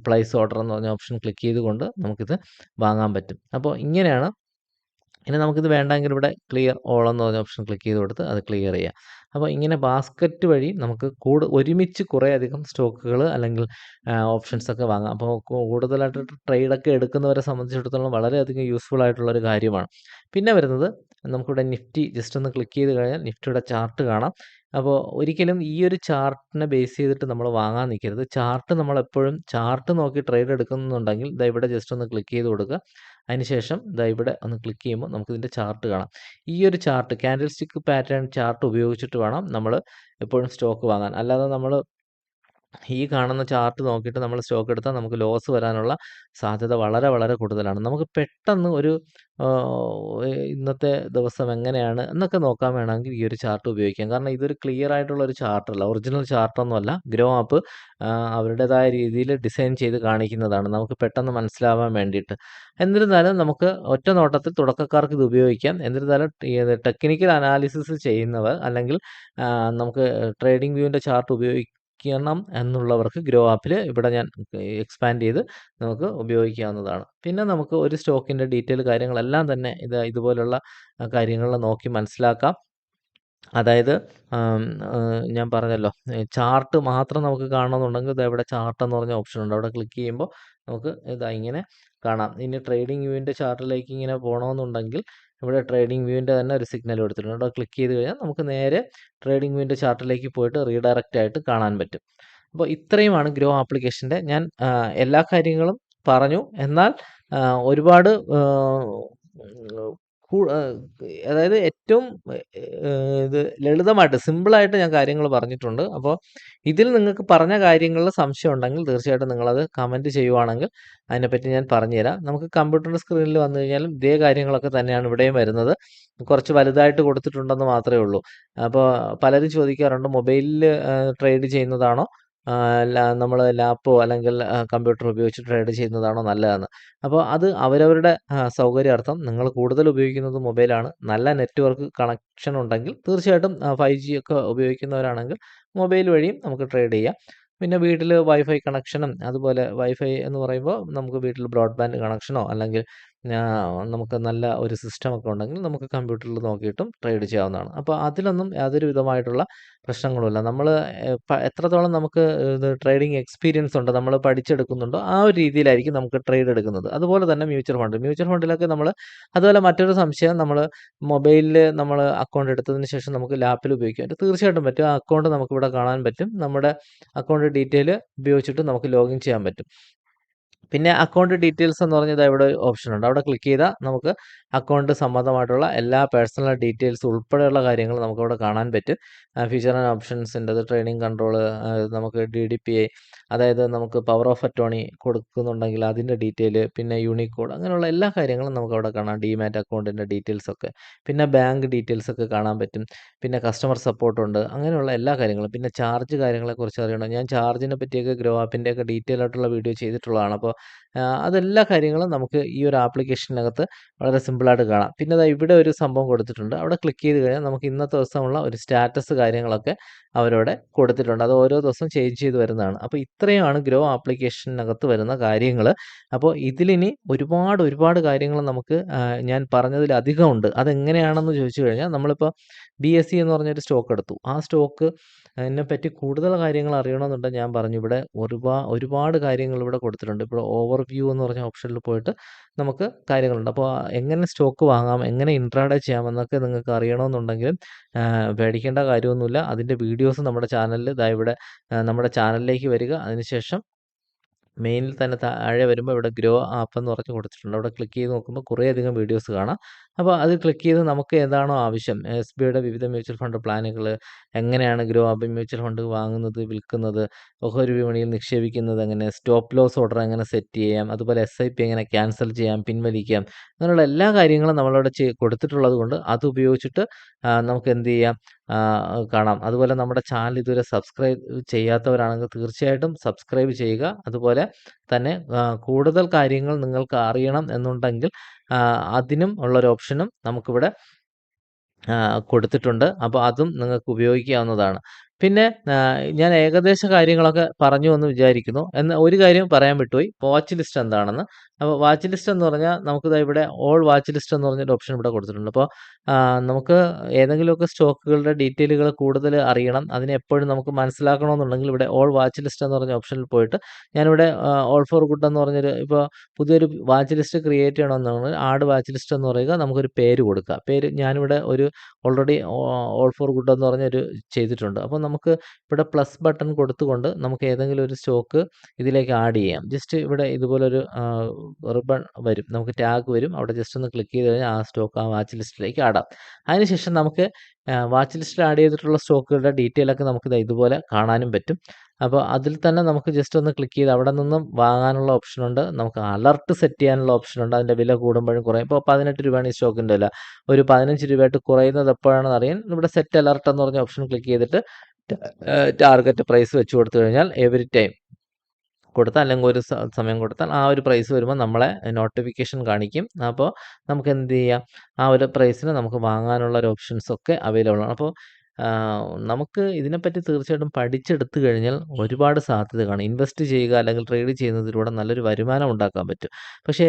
പ്ലേസ് ഓർഡർ എന്ന് പറഞ്ഞ ഓപ്ഷൻ ക്ലിക്ക് ചെയ്തുകൊണ്ട് നമുക്കിത് വാങ്ങാൻ പറ്റും. അപ്പോൾ ഇങ്ങനെയാണ്. ഇനി നമുക്കിത് വേണ്ടെങ്കിൽ ഇവിടെ ക്ലിയർ ഓൾ എന്ന് പറഞ്ഞ ഓപ്ഷൻ ക്ലിക്ക് ചെയ്ത് കൊടുത്ത് അത് ക്ലിയർ ചെയ്യാം. അപ്പോൾ ഇങ്ങനെ ബാസ്ക്കറ്റ് വഴി നമുക്ക് ഒരുമിച്ച് കുറേയധികം സ്റ്റോക്കുകൾ അല്ലെങ്കിൽ ഓപ്ഷൻസൊക്കെ വാങ്ങാം. അപ്പോൾ കൂടുതലായിട്ട് ട്രേഡൊക്കെ എടുക്കുന്നവരെ സംബന്ധിച്ചിടത്തോളം വളരെയധികം യൂസ്ഫുൾ ആയിട്ടുള്ളൊരു കാര്യമാണ്. പിന്നെ വരുന്നത് നമുക്കിവിടെ നിഫ്റ്റി ജസ്റ്റ് ഒന്ന് ക്ലിക്ക് ചെയ്ത് കഴിഞ്ഞാൽ നിഫ്റ്റിയുടെ ചാർട്ട് കാണാം. അപ്പോൾ ഒരിക്കലും ഈ ഒരു ചാർട്ടിനെ ബേസ് ചെയ്തിട്ട് നമ്മൾ വാങ്ങാൻ നിൽക്കരുത്. നമ്മളെപ്പോഴും ചാർട്ട് നോക്കി ട്രേഡ് എടുക്കുന്നുണ്ടെങ്കിൽ ഇവിടെ ജസ്റ്റ് ഒന്ന് ക്ലിക്ക് ചെയ്ത് കൊടുക്കുക. അതിനുശേഷം ഇവിടെ ഒന്ന് ക്ലിക്ക് ചെയ്യുമ്പോൾ നമുക്കിതിൻ്റെ ചാർട്ട് കാണാം. ഈ ഒരു chart candle stick pattern chart ഉപയോഗിച്ചിട്ട് വേണം നമ്മൾ എപ്പോഴും സ്റ്റോക്ക് വാങ്ങാൻ. അല്ലാതെ നമ്മൾ ഈ കാണുന്ന ചാർട്ട് നോക്കിയിട്ട് നമ്മൾ സ്റ്റോക്ക് എടുത്താൽ നമുക്ക് ലോസ് വരാനുള്ള സാധ്യത വളരെ വളരെ കൂടുതലാണ്. നമുക്ക് പെട്ടെന്ന് ഒരു ഇന്നത്തെ ദിവസം എങ്ങനെയാണ് എന്നൊക്കെ നോക്കാൻ വേണമെങ്കിൽ ഈ ഒരു ചാർട്ട് ഉപയോഗിക്കാം. കാരണം ഇതൊരു ക്ലിയർ ആയിട്ടുള്ള ഒരു ചാർട്ടല്ല, ഒറിജിനൽ ചാർട്ടൊന്നുമല്ല. ഗ്രോ ആപ്പ് അവരുടേതായ രീതിയിൽ ഡിസൈൻ ചെയ്ത് കാണിക്കുന്നതാണ്, നമുക്ക് പെട്ടെന്ന് മനസ്സിലാവാൻ വേണ്ടിയിട്ട്. എന്നിരുന്നാലും നമുക്ക് ഒറ്റ നോട്ടത്തിൽ തുടക്കക്കാർക്ക് ഇത് ഉപയോഗിക്കാം. എന്നിരുന്നാലും ടെക്നിക്കൽ അനാലിസിസ് ചെയ്യുന്നവർ, അല്ലെങ്കിൽ നമുക്ക് ട്രേഡിംഗ് വ്യൂവിൻ്റെ ചാർട്ട് ഉപയോഗിക്കണം എന്നുള്ളവർക്ക് ഗ്രോ ആപ്പിൽ ഇവിടെ ഞാൻ എക്സ്പാൻഡ് ചെയ്ത് നമുക്ക് ഉപയോഗിക്കാവുന്നതാണ്. പിന്നെ നമുക്ക് ഒരു സ്റ്റോക്കിൻ്റെ ഡീറ്റെയിൽ കാര്യങ്ങളെല്ലാം തന്നെ ഇതുപോലുള്ള കാര്യങ്ങൾ നോക്കി മനസ്സിലാക്കാം. അതായത് ഞാൻ പറഞ്ഞല്ലോ, ചാർട്ട് മാത്രം നമുക്ക് കാണണമെന്നുണ്ടെങ്കിൽ ഇവിടെ ചാർട്ട് എന്ന് പറഞ്ഞ ഓപ്ഷൻ ഉണ്ട്. അവിടെ ക്ലിക്ക് ചെയ്യുമ്പോൾ നമുക്ക് ഇങ്ങനെ കാണാം. ഇനി ട്രേഡിംഗ് വ്യൂവിൻ്റെ ചാർട്ടിലേക്ക് ഇങ്ങനെ പോകണമെന്നുണ്ടെങ്കിൽ ഇവിടെ ട്രേഡിംഗ് വ്യൂവിൻ്റെ തന്നെ ഒരു സിഗ്നൽ കൊടുത്തിട്ടുണ്ട്. അവിടെ ക്ലിക്ക് ചെയ്ത് കഴിഞ്ഞാൽ നമുക്ക് നേരെ ട്രേഡിംഗ് വ്യൂവിൻ്റെ ചാർട്ടിലേക്ക് പോയിട്ട് റീഡയറക്റ്റ് ആയിട്ട് കാണാൻ പറ്റും. അപ്പോൾ ഇത്രയുമാണ് ഗ്രോ ആപ്ലിക്കേഷൻ്റെ. ഞാൻ എല്ലാ കാര്യങ്ങളും പറഞ്ഞു. എന്നാൽ ഒരുപാട് അതായത് ഏറ്റവും ഇത് ലളിതമായിട്ട് സിമ്പിളായിട്ട് ഞാൻ കാര്യങ്ങൾ പറഞ്ഞിട്ടുണ്ട്. അപ്പോൾ ഇതിൽ നിങ്ങൾക്ക് പറഞ്ഞ കാര്യങ്ങളിൽ സംശയം ഉണ്ടെങ്കിൽ തീർച്ചയായിട്ടും നിങ്ങളത് കമൻറ്റ് ചെയ്യുവാണെങ്കിൽ അതിനെപ്പറ്റി ഞാൻ പറഞ്ഞുതരാം. നമുക്ക് കമ്പ്യൂട്ടറിൻ്റെ സ്ക്രീനിൽ വന്നു കഴിഞ്ഞാലും ഇതേ കാര്യങ്ങളൊക്കെ തന്നെയാണ് ഇവിടെയും വരുന്നത്. കുറച്ച് വലുതായിട്ട് കൊടുത്തിട്ടുണ്ടെന്ന് മാത്രമേ ഉള്ളൂ. അപ്പോൾ പലരും ചോദിക്കാറുണ്ട് മൊബൈലിൽ ട്രേഡ് ചെയ്യുന്നതാണോ നമ്മൾ ലാപ്പോ അല്ലെങ്കിൽ കമ്പ്യൂട്ടർ ഉപയോഗിച്ച് ട്രേഡ് ചെയ്യുന്നതാണോ നല്ലതെന്ന്. അപ്പോൾ അത് അവരവരുടെ സൗകര്യാർത്ഥം നിങ്ങൾ കൂടുതൽ ഉപയോഗിക്കുന്നത് മൊബൈലാണ്. നല്ല നെറ്റ്വർക്ക് കണക്ഷൻ ഉണ്ടെങ്കിൽ തീർച്ചയായിട്ടും 5G ഒക്കെ ഉപയോഗിക്കുന്നവരാണെങ്കിൽ മൊബൈൽ വഴിയും നമുക്ക് ട്രേഡ് ചെയ്യാം. പിന്നെ വീട്ടിൽ വൈഫൈ കണക്ഷനും അതുപോലെ വൈഫൈ എന്ന് പറയുമ്പോൾ നമുക്ക് വീട്ടിൽ ബ്രോഡ്ബാൻഡ് കണക്ഷനോ അല്ലെങ്കിൽ നമുക്ക് നല്ല ഒരു സിസ്റ്റമൊക്കെ ഉണ്ടെങ്കിൽ നമുക്ക് കമ്പ്യൂട്ടറിൽ നോക്കിയിട്ടും ട്രേഡ് ചെയ്യാവുന്നതാണ്. അപ്പോൾ അതിലൊന്നും യാതൊരു വിധമായിട്ടുള്ള പ്രശ്നങ്ങളുമില്ല. നമ്മൾ എത്രത്തോളം നമുക്ക് ഇത് ട്രേഡിംഗ് എക്സ്പീരിയൻസ് ഉണ്ട്, നമ്മൾ പഠിച്ചെടുക്കുന്നുണ്ടോ ആ ഒരു രീതിയിലായിരിക്കും നമുക്ക് ട്രേഡ് എടുക്കുന്നത്. അതുപോലെ തന്നെ മ്യൂച്വൽ ഫണ്ടിലൊക്കെ നമ്മൾ അതുപോലെ മറ്റൊരു സംശയം നമ്മൾ മൊബൈലിൽ നമ്മൾ അക്കൗണ്ട് എടുത്തതിന് ശേഷം നമുക്ക് ലാപ്പിൽ ഉപയോഗിക്കാൻ പറ്റും. തീർച്ചയായിട്ടും പറ്റും. ആ അക്കൗണ്ട് നമുക്കിവിടെ കാണാൻ പറ്റും. നമ്മുടെ അക്കൗണ്ട് ഡീറ്റെയിൽ ഉപയോഗിച്ചിട്ട് നമുക്ക് ലോഗിൻ ചെയ്യാൻ പറ്റും. പിന്നെ അക്കൗണ്ട് ഡീറ്റെയിൽസ് എന്ന് പറഞ്ഞത് ഇവിടെ ഓപ്ഷൻ ഉണ്ട്. അവിടെ ക്ലിക്ക് ചെയ്താൽ നമുക്ക് അക്കൗണ്ട് സംബന്ധമായിട്ടുള്ള എല്ലാ പേഴ്സണൽ ഡീറ്റെയിൽസ് ഉൾപ്പെടെയുള്ള കാര്യങ്ങൾ നമുക്കവിടെ കാണാൻ പറ്റും. ഫീച്ചർ ആൻഡ് ഓപ്ഷൻസിൻ്റെത് ട്രെയിനിങ് കൺട്രോൾ, നമുക്ക് DDPA, അതായത് നമുക്ക് പവർ ഓഫ് അറ്റോർണി കൊടുക്കുന്നുണ്ടെങ്കിൽ അതിൻ്റെ ഡീറ്റെയിൽ, പിന്നെ യൂണിക്കോഡ്, അങ്ങനെയുള്ള എല്ലാ കാര്യങ്ങളും നമുക്കവിടെ കാണാം. ഡിമാറ്റ് അക്കൗണ്ടിൻ്റെ ഡീറ്റെയിൽസ് ഒക്കെ, പിന്നെ ബാങ്ക് ഡീറ്റെയിൽസ് ഒക്കെ കാണാൻ പറ്റും. പിന്നെ കസ്റ്റമർ സപ്പോർട്ട് ഉണ്ട്. അങ്ങനെയുള്ള എല്ലാ കാര്യങ്ങളും, പിന്നെ ചാർജ് കാര്യങ്ങളെക്കുറിച്ച് അറിയണം. ഞാൻ ചാർജിനെ പറ്റിയൊക്കെ ഗ്രോ ആപ്പിൻ്റെയൊക്കെ ഡീറ്റെയിൽ ആയിട്ടുള്ള വീഡിയോ ചെയ്തിട്ടുള്ളതാണ്. അപ്പോൾ അതെല്ലാ കാര്യങ്ങളും നമുക്ക് ഈ ഒരു ആപ്ലിക്കേഷനകത്ത് വളരെ സിമ്പിളായിട്ട് കാണാം. പിന്നെ ദാ ഇവിടെ ഒരു സംഭവം കൊടുത്തിട്ടുണ്ട്. അവിടെ ക്ലിക്ക് ചെയ്ത് കഴിഞ്ഞാൽ നമുക്ക് ഇന്നത്തെ ദിവസമുള്ള ഒരു സ്റ്റാറ്റസ് കാര്യങ്ങളൊക്കെ അവരവിടെ കൊടുത്തിട്ടുണ്ട്. അത് ഓരോ ദിവസവും ചേഞ്ച് ചെയ്ത് വരുന്നതാണ്. അപ്പോൾ ഇത്രയുമാണ് ഗ്രോ ആപ്ലിക്കേഷനകത്ത് വരുന്ന കാര്യങ്ങൾ. അപ്പോൾ ഇതിലിനി ഒരുപാട് കാര്യങ്ങൾ നമുക്ക് ഞാൻ പറഞ്ഞതിലധികം ഉണ്ട്. അതെങ്ങനെയാണെന്ന് ചോദിച്ചു കഴിഞ്ഞാൽ നമ്മളിപ്പോൾ BSE എന്ന് പറഞ്ഞൊരു സ്റ്റോക്ക് എടുത്തു. ആ സ്റ്റോക്ക് അതിനെപ്പറ്റി കൂടുതൽ കാര്യങ്ങൾ അറിയണമെന്നുണ്ടെങ്കിൽ ഞാൻ പറഞ്ഞു ഇവിടെ ഒരുപാട് കാര്യങ്ങൾ ഇവിടെ കൊടുത്തിട്ടുണ്ട്. ഇപ്പോൾ ഓവർവ്യൂ എന്ന് പറഞ്ഞ ഓപ്ഷനിൽ പോയിട്ട് നമുക്ക് കാര്യങ്ങളുണ്ട്. അപ്പോൾ എങ്ങനെ സ്റ്റോക്ക് വാങ്ങാം, എങ്ങനെ ഇൻട്രാഡേ ചെയ്യാമെന്നൊക്കെ നിങ്ങൾക്ക് അറിയണമെന്നുണ്ടെങ്കിൽ പേടിക്കേണ്ട കാര്യമൊന്നുമില്ല. അതിൻ്റെ വീഡിയോസ് നമ്മുടെ ചാനലിൽ ഇവിടെ നമ്മുടെ ചാനലിലേക്ക് വരിക. അതിനുശേഷം മെയിനിൽ തന്നെ താഴെ വരുമ്പോൾ ഇവിടെ ഗ്രോ ആപ്പ് എന്ന് പറഞ്ഞ് കൊടുത്തിട്ടുണ്ട്. അവിടെ ക്ലിക്ക് ചെയ്ത് നോക്കുമ്പോൾ കുറേയധികം വീഡിയോസ് കാണാം. അപ്പോൾ അത് ക്ലിക്ക് ചെയ്ത് നമുക്ക് ഏതാണോ ആവശ്യം, SBIയുടെ വിവിധ മ്യൂച്വൽ ഫണ്ട് പ്ലാനുകൾ, എങ്ങനെയാണ് ഗ്രോ ആപ്പ് മ്യൂച്വൽ ഫണ്ട് വാങ്ങുന്നത്, വിൽക്കുന്നത്, ഓഹരി വിപണിയിൽ നിക്ഷേപിക്കുന്നത് എങ്ങനെ, സ്റ്റോപ്പ് ലോസ് ഓർഡർ എങ്ങനെ സെറ്റ് ചെയ്യാം, അതുപോലെ SIP എങ്ങനെ ക്യാൻസൽ ചെയ്യാം, പിൻവലിക്കാം, അങ്ങനെയുള്ള എല്ലാ കാര്യങ്ങളും നമ്മളവിടെ കൊടുത്തിട്ടുള്ളത് കൊണ്ട് അത് ഉപയോഗിച്ചിട്ട് നമുക്ക് എന്ത് ചെയ്യാം, കാണാം. അതുപോലെ നമ്മുടെ ചാനൽ ഇതുവരെ സബ്സ്ക്രൈബ് ചെയ്യാത്തവരാണെങ്കിൽ തീർച്ചയായിട്ടും സബ്സ്ക്രൈബ് ചെയ്യുക. അതുപോലെ തന്നെ കൂടുതൽ കാര്യങ്ങൾ നിങ്ങൾക്ക് അറിയണം എന്നുണ്ടെങ്കിൽ അതിനും ഉള്ളൊരു ഓപ്ഷനും നമുക്കിവിടെ കൊടുത്തിട്ടുണ്ട്. അപ്പോൾ അതും നിങ്ങൾക്ക് ഉപയോഗിക്കാവുന്നതാണ്. പിന്നെ ഞാൻ ഏകദേശ കാര്യങ്ങളൊക്കെ പറഞ്ഞു എന്ന് വിചാരിക്കുന്നു. എന്നാൽ ഒരു കാര്യം പറയാൻ വിട്ടുപോയി. വാച്ച് ലിസ്റ്റ് എന്താണെന്ന്. അപ്പോൾ വാച്ച് ലിസ്റ്റ് എന്ന് പറഞ്ഞാൽ നമുക്കിതാ ഇവിടെ ഓൾ വാച്ച് ലിസ്റ്റ് എന്ന് പറഞ്ഞൊരു ഓപ്ഷൻ ഇവിടെ കൊടുത്തിട്ടുണ്ട്. അപ്പോൾ നമുക്ക് ഏതെങ്കിലുമൊക്കെ സ്റ്റോക്കുകളുടെ ഡീറ്റെയിലുകൾ കൂടുതൽ അറിയണം, അതിനെ എപ്പോഴും നമുക്ക് മനസ്സിലാക്കണമെന്നുണ്ടെങ്കിൽ ഇവിടെ ഓൾ വാച്ച് ലിസ്റ്റ് എന്ന് പറഞ്ഞ ഓപ്ഷനിൽ പോയിട്ട് ഞാനിവിടെ ഓൾ ഫോർ ഗുഡ് എന്ന് പറഞ്ഞൊരു ഇപ്പോൾ പുതിയൊരു വാച്ച് ലിസ്റ്റ് ക്രിയേറ്റ് ചെയ്യണമെന്നുണ്ടെങ്കിൽ ആഡ് വാച്ച് ലിസ്റ്റ് എന്ന് പറയുക, നമുക്കൊരു പേര് കൊടുക്കുക. പേര് ഞാനിവിടെ ഓൾറെഡി ഓൾ ഫോർ ഗുഡ് എന്ന് പറഞ്ഞൊരു ചെയ്തിട്ടുണ്ട്. അപ്പോൾ നമുക്ക് ഇവിടെ പ്ലസ് ബട്ടൺ കൊടുത്തുകൊണ്ട് നമുക്ക് ഏതെങ്കിലും ഒരു സ്റ്റോക്ക് ഇതിലേക്ക് ആഡ് ചെയ്യാം. ജസ്റ്റ് ഇവിടെ ഇതുപോലൊരു റിബൺ വരും, നമുക്ക് ടാഗ് വരും. അവിടെ ജസ്റ്റ് ഒന്ന് ക്ലിക്ക് ചെയ്ത് കഴിഞ്ഞാൽ ആ സ്റ്റോക്ക് ആ വാച്ച് ലിസ്റ്റിലേക്ക് ആടാം. അതിനുശേഷം നമുക്ക് വാച്ച് ലിസ്റ്റിൽ ആഡ് ചെയ്തിട്ടുള്ള സ്റ്റോക്കുകളുടെ ഡീറ്റെയിൽ ഒക്കെ നമുക്ക് ഇതുപോലെ കാണാനും പറ്റും. അപ്പോൾ അതിൽ തന്നെ നമുക്ക് ജസ്റ്റ് ഒന്ന് ക്ലിക്ക് ചെയ്ത് അവിടെ നിന്നും വാങ്ങാനുള്ള ഓപ്ഷനുണ്ട്. നമുക്ക് അലർട്ട് സെറ്റ് ചെയ്യാനുള്ള ഓപ്ഷനുണ്ട്. അതിൻ്റെ വില കൂടുമ്പോഴും കുറയും. ഇപ്പോൾ 18 രൂപയാണ് ഈ സ്റ്റോക്കിൻ്റെ വില. ഒരു 15 രൂപയായിട്ട് കുറയുന്നത് എപ്പോഴാണെന്ന് അറിയാൻ ഇവിടെ സെറ്റ് അലർട്ട് എന്ന് പറഞ്ഞ ഓപ്ഷൻ ക്ലിക്ക് ചെയ്തിട്ട് ടാർഗറ്റ് പ്രൈസ് വെച്ച് കൊടുത്തു കഴിഞ്ഞാൽ എവറി ടൈം കൊടുത്താൽ, അല്ലെങ്കിൽ ഒരു സമയം കൊടുത്താൽ ആ ഒരു പ്രൈസ് വരുമ്പോൾ നമ്മളെ നോട്ടിഫിക്കേഷൻ കാണിക്കും. അപ്പോൾ നമുക്ക് എന്ത് ചെയ്യാം, ആ ഒരു പ്രൈസിന് നമുക്ക് വാങ്ങാനുള്ള ഒരു ഓപ്ഷൻസ് ഒക്കെ അവൈലബിൾ ആണ്. അപ്പോൾ നമുക്ക് ഇതിനെപ്പറ്റി തീർച്ചയായിട്ടും പഠിച്ചെടുത്തു കഴിഞ്ഞാൽ ഒരുപാട് സാധ്യത കാണും. ഇൻവെസ്റ്റ് ചെയ്യുക അല്ലെങ്കിൽ ട്രേഡ് ചെയ്യുന്നതിലൂടെ നല്ലൊരു വരുമാനം ഉണ്ടാക്കാൻ പറ്റും. പക്ഷേ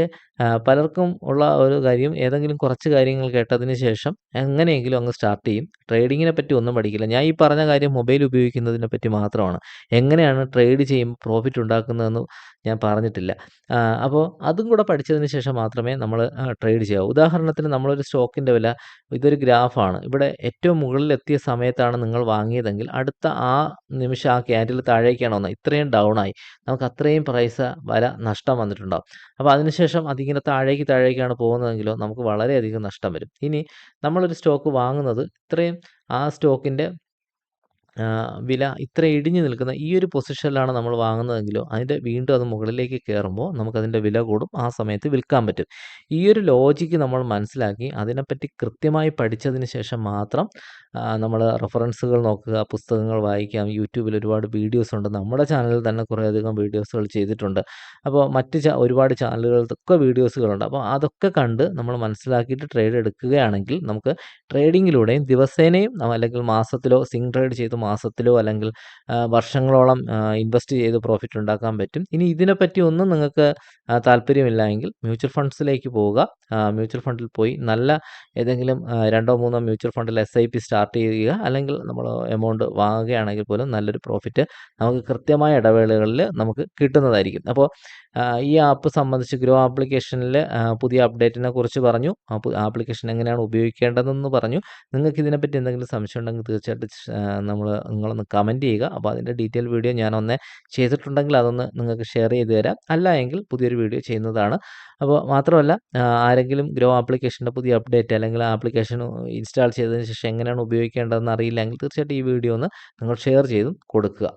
പലർക്കും ഉള്ള ഒരു കാര്യം, ഏതെങ്കിലും കുറച്ച് കാര്യങ്ങൾ കേട്ടതിന് ശേഷം എങ്ങനെയെങ്കിലും അങ്ങ് സ്റ്റാർട്ട് ചെയ്യും. ട്രേഡിങ്ങിനെ പറ്റി ഒന്നും പഠിക്കില്ല. ഞാൻ ഈ പറഞ്ഞ കാര്യം മൊബൈൽ ഉപയോഗിക്കുന്നതിനെ പറ്റി മാത്രമാണ്. എങ്ങനെയാണ് ട്രേഡ് ചെയ്യുമ്പോൾ പ്രോഫിറ്റ് ഉണ്ടാക്കുന്നതെന്ന് ഞാൻ പറഞ്ഞിട്ടില്ല. അപ്പോൾ അതും കൂടെ പഠിച്ചതിന് ശേഷം മാത്രമേ നമ്മൾ ട്രേഡ് ചെയ്യാവൂ. ഉദാഹരണത്തിന് നമ്മളൊരു സ്റ്റോക്കിൻ്റെ വില, ഇതൊരു ഗ്രാഫാണ്. ഇവിടെ ഏറ്റവും മുകളിലെത്തിയ സമയം സമയത്താണ് നിങ്ങൾ വാങ്ങിയതെങ്കിൽ അടുത്ത ആ നിമിഷം ആ ക്യാൻഡിൽ താഴേക്കാണ് വന്നത്, ഇത്രയും ഡൗൺ ആയി, നമുക്ക് അത്രയും വില നഷ്ടം വന്നിട്ടുണ്ടാവും. അപ്പോൾ അതിനുശേഷം അതിങ്ങനെ താഴേക്കാണ് പോകുന്നതെങ്കിലോ നമുക്ക് വളരെയധികം നഷ്ടം വരും. ഇനി നമ്മളൊരു സ്റ്റോക്ക് വാങ്ങുന്നത് ഇത്രയും ആ സ്റ്റോക്കിൻ്റെ വില ഇത്ര ഇടിഞ്ഞു നിൽക്കുന്ന ഈ ഒരു പൊസിഷനിലാണ് നമ്മൾ വാങ്ങുന്നതെങ്കിലോ അതിൻ്റെ വീണ്ടും അത് മുകളിലേക്ക് കയറുമ്പോൾ നമുക്കതിൻ്റെ വില കൂടും, ആ സമയത്ത് വിൽക്കാൻ പറ്റും. ഈ ഒരു ലോജിക്ക് നമ്മൾ മനസ്സിലാക്കി അതിനെപ്പറ്റി കൃത്യമായി പഠിച്ചതിന് ശേഷം മാത്രം നമ്മൾ റെഫറൻസുകൾ നോക്കുക, പുസ്തകങ്ങൾ വായിക്കാം, യൂട്യൂബിൽ ഒരുപാട് വീഡിയോസ് ഉണ്ട്, നമ്മുടെ ചാനലിൽ തന്നെ കുറേയധികം വീഡിയോസുകൾ ചെയ്തിട്ടുണ്ട്. അപ്പോൾ മറ്റ് ഒരുപാട് ചാനലുകൾക്കൊക്കെ വീഡിയോസുകളുണ്ട്. അപ്പോൾ അതൊക്കെ കണ്ട് നമ്മൾ മനസ്സിലാക്കിയിട്ട് ട്രേഡ് എടുക്കുകയാണെങ്കിൽ നമുക്ക് ട്രേഡിങ്ങിലൂടെയും ദിവസേനയും അല്ലെങ്കിൽ മാസത്തിലോ സ്വിംഗ് ട്രേഡ് ചെയ്ത് മാസത്തിലോ അല്ലെങ്കിൽ വർഷങ്ങളോളം ഇൻവെസ്റ്റ് ചെയ്ത് പ്രോഫിറ്റ് ഉണ്ടാക്കാൻ പറ്റും. ഇനി ഇതിനെപ്പറ്റി ഒന്നും നിങ്ങൾക്ക് താല്പര്യമില്ല എങ്കിൽ മ്യൂച്വൽ ഫണ്ട്സിലേക്ക് പോവുക. മ്യൂച്വൽ ഫണ്ടിൽ പോയി നല്ല ഏതെങ്കിലും 2-3 മ്യൂച്വൽ ഫണ്ടിൽ SIP സ്റ്റാർട്ട് ചെയ്യുക, അല്ലെങ്കിൽ നമ്മൾ എമൗണ്ട് വാങ്ങുകയാണെങ്കിൽ പോലും നല്ലൊരു പ്രോഫിറ്റ് നമുക്ക് കൃത്യമായ ഇടവേളകളിൽ നമുക്ക് കിട്ടുന്നതായിരിക്കും. അപ്പോൾ ഈ ആപ്പ് സംബന്ധിച്ച് ഗ്രോ ആപ്ലിക്കേഷനിൽ പുതിയ അപ്ഡേറ്റിനെ കുറിച്ച് പറഞ്ഞു, ആപ്ലിക്കേഷൻ എങ്ങനെയാണ് ഉപയോഗിക്കേണ്ടതെന്ന് പറഞ്ഞു. നിങ്ങൾക്ക് ഇതിനെപ്പറ്റി എന്തെങ്കിലും സംശയം ഉണ്ടെങ്കിൽ തീർച്ചയായിട്ടും നിങ്ങളൊന്ന് കമൻറ്റ് ചെയ്യുക. അപ്പോൾ അതിൻ്റെ ഡീറ്റെയിൽ വീഡിയോ ഞാനൊന്ന് ചെയ്തിട്ടുണ്ടെങ്കിൽ അതൊന്ന് നിങ്ങൾക്ക് ഷെയർ ചെയ്ത് തരാം, അല്ല എങ്കിൽ പുതിയൊരു വീഡിയോ ചെയ്യുന്നതാണ്. അപ്പോൾ മാത്രമല്ല ആരെങ്കിലും ഗ്രോ ആപ്ലിക്കേഷൻ്റെ പുതിയ അപ്ഡേറ്റ് അല്ലെങ്കിൽ ആപ്ലിക്കേഷൻ ഇൻസ്റ്റാൾ ചെയ്തതിന് ശേഷം എങ്ങനെയാണ് ഉപയോഗിക്കേണ്ടതെന്ന് അറിയില്ലെങ്കിൽ തീർച്ചയായിട്ടും ഈ വീഡിയോ ഒന്ന് നിങ്ങൾ ഷെയർ ചെയ്തും കൊടുക്കുക.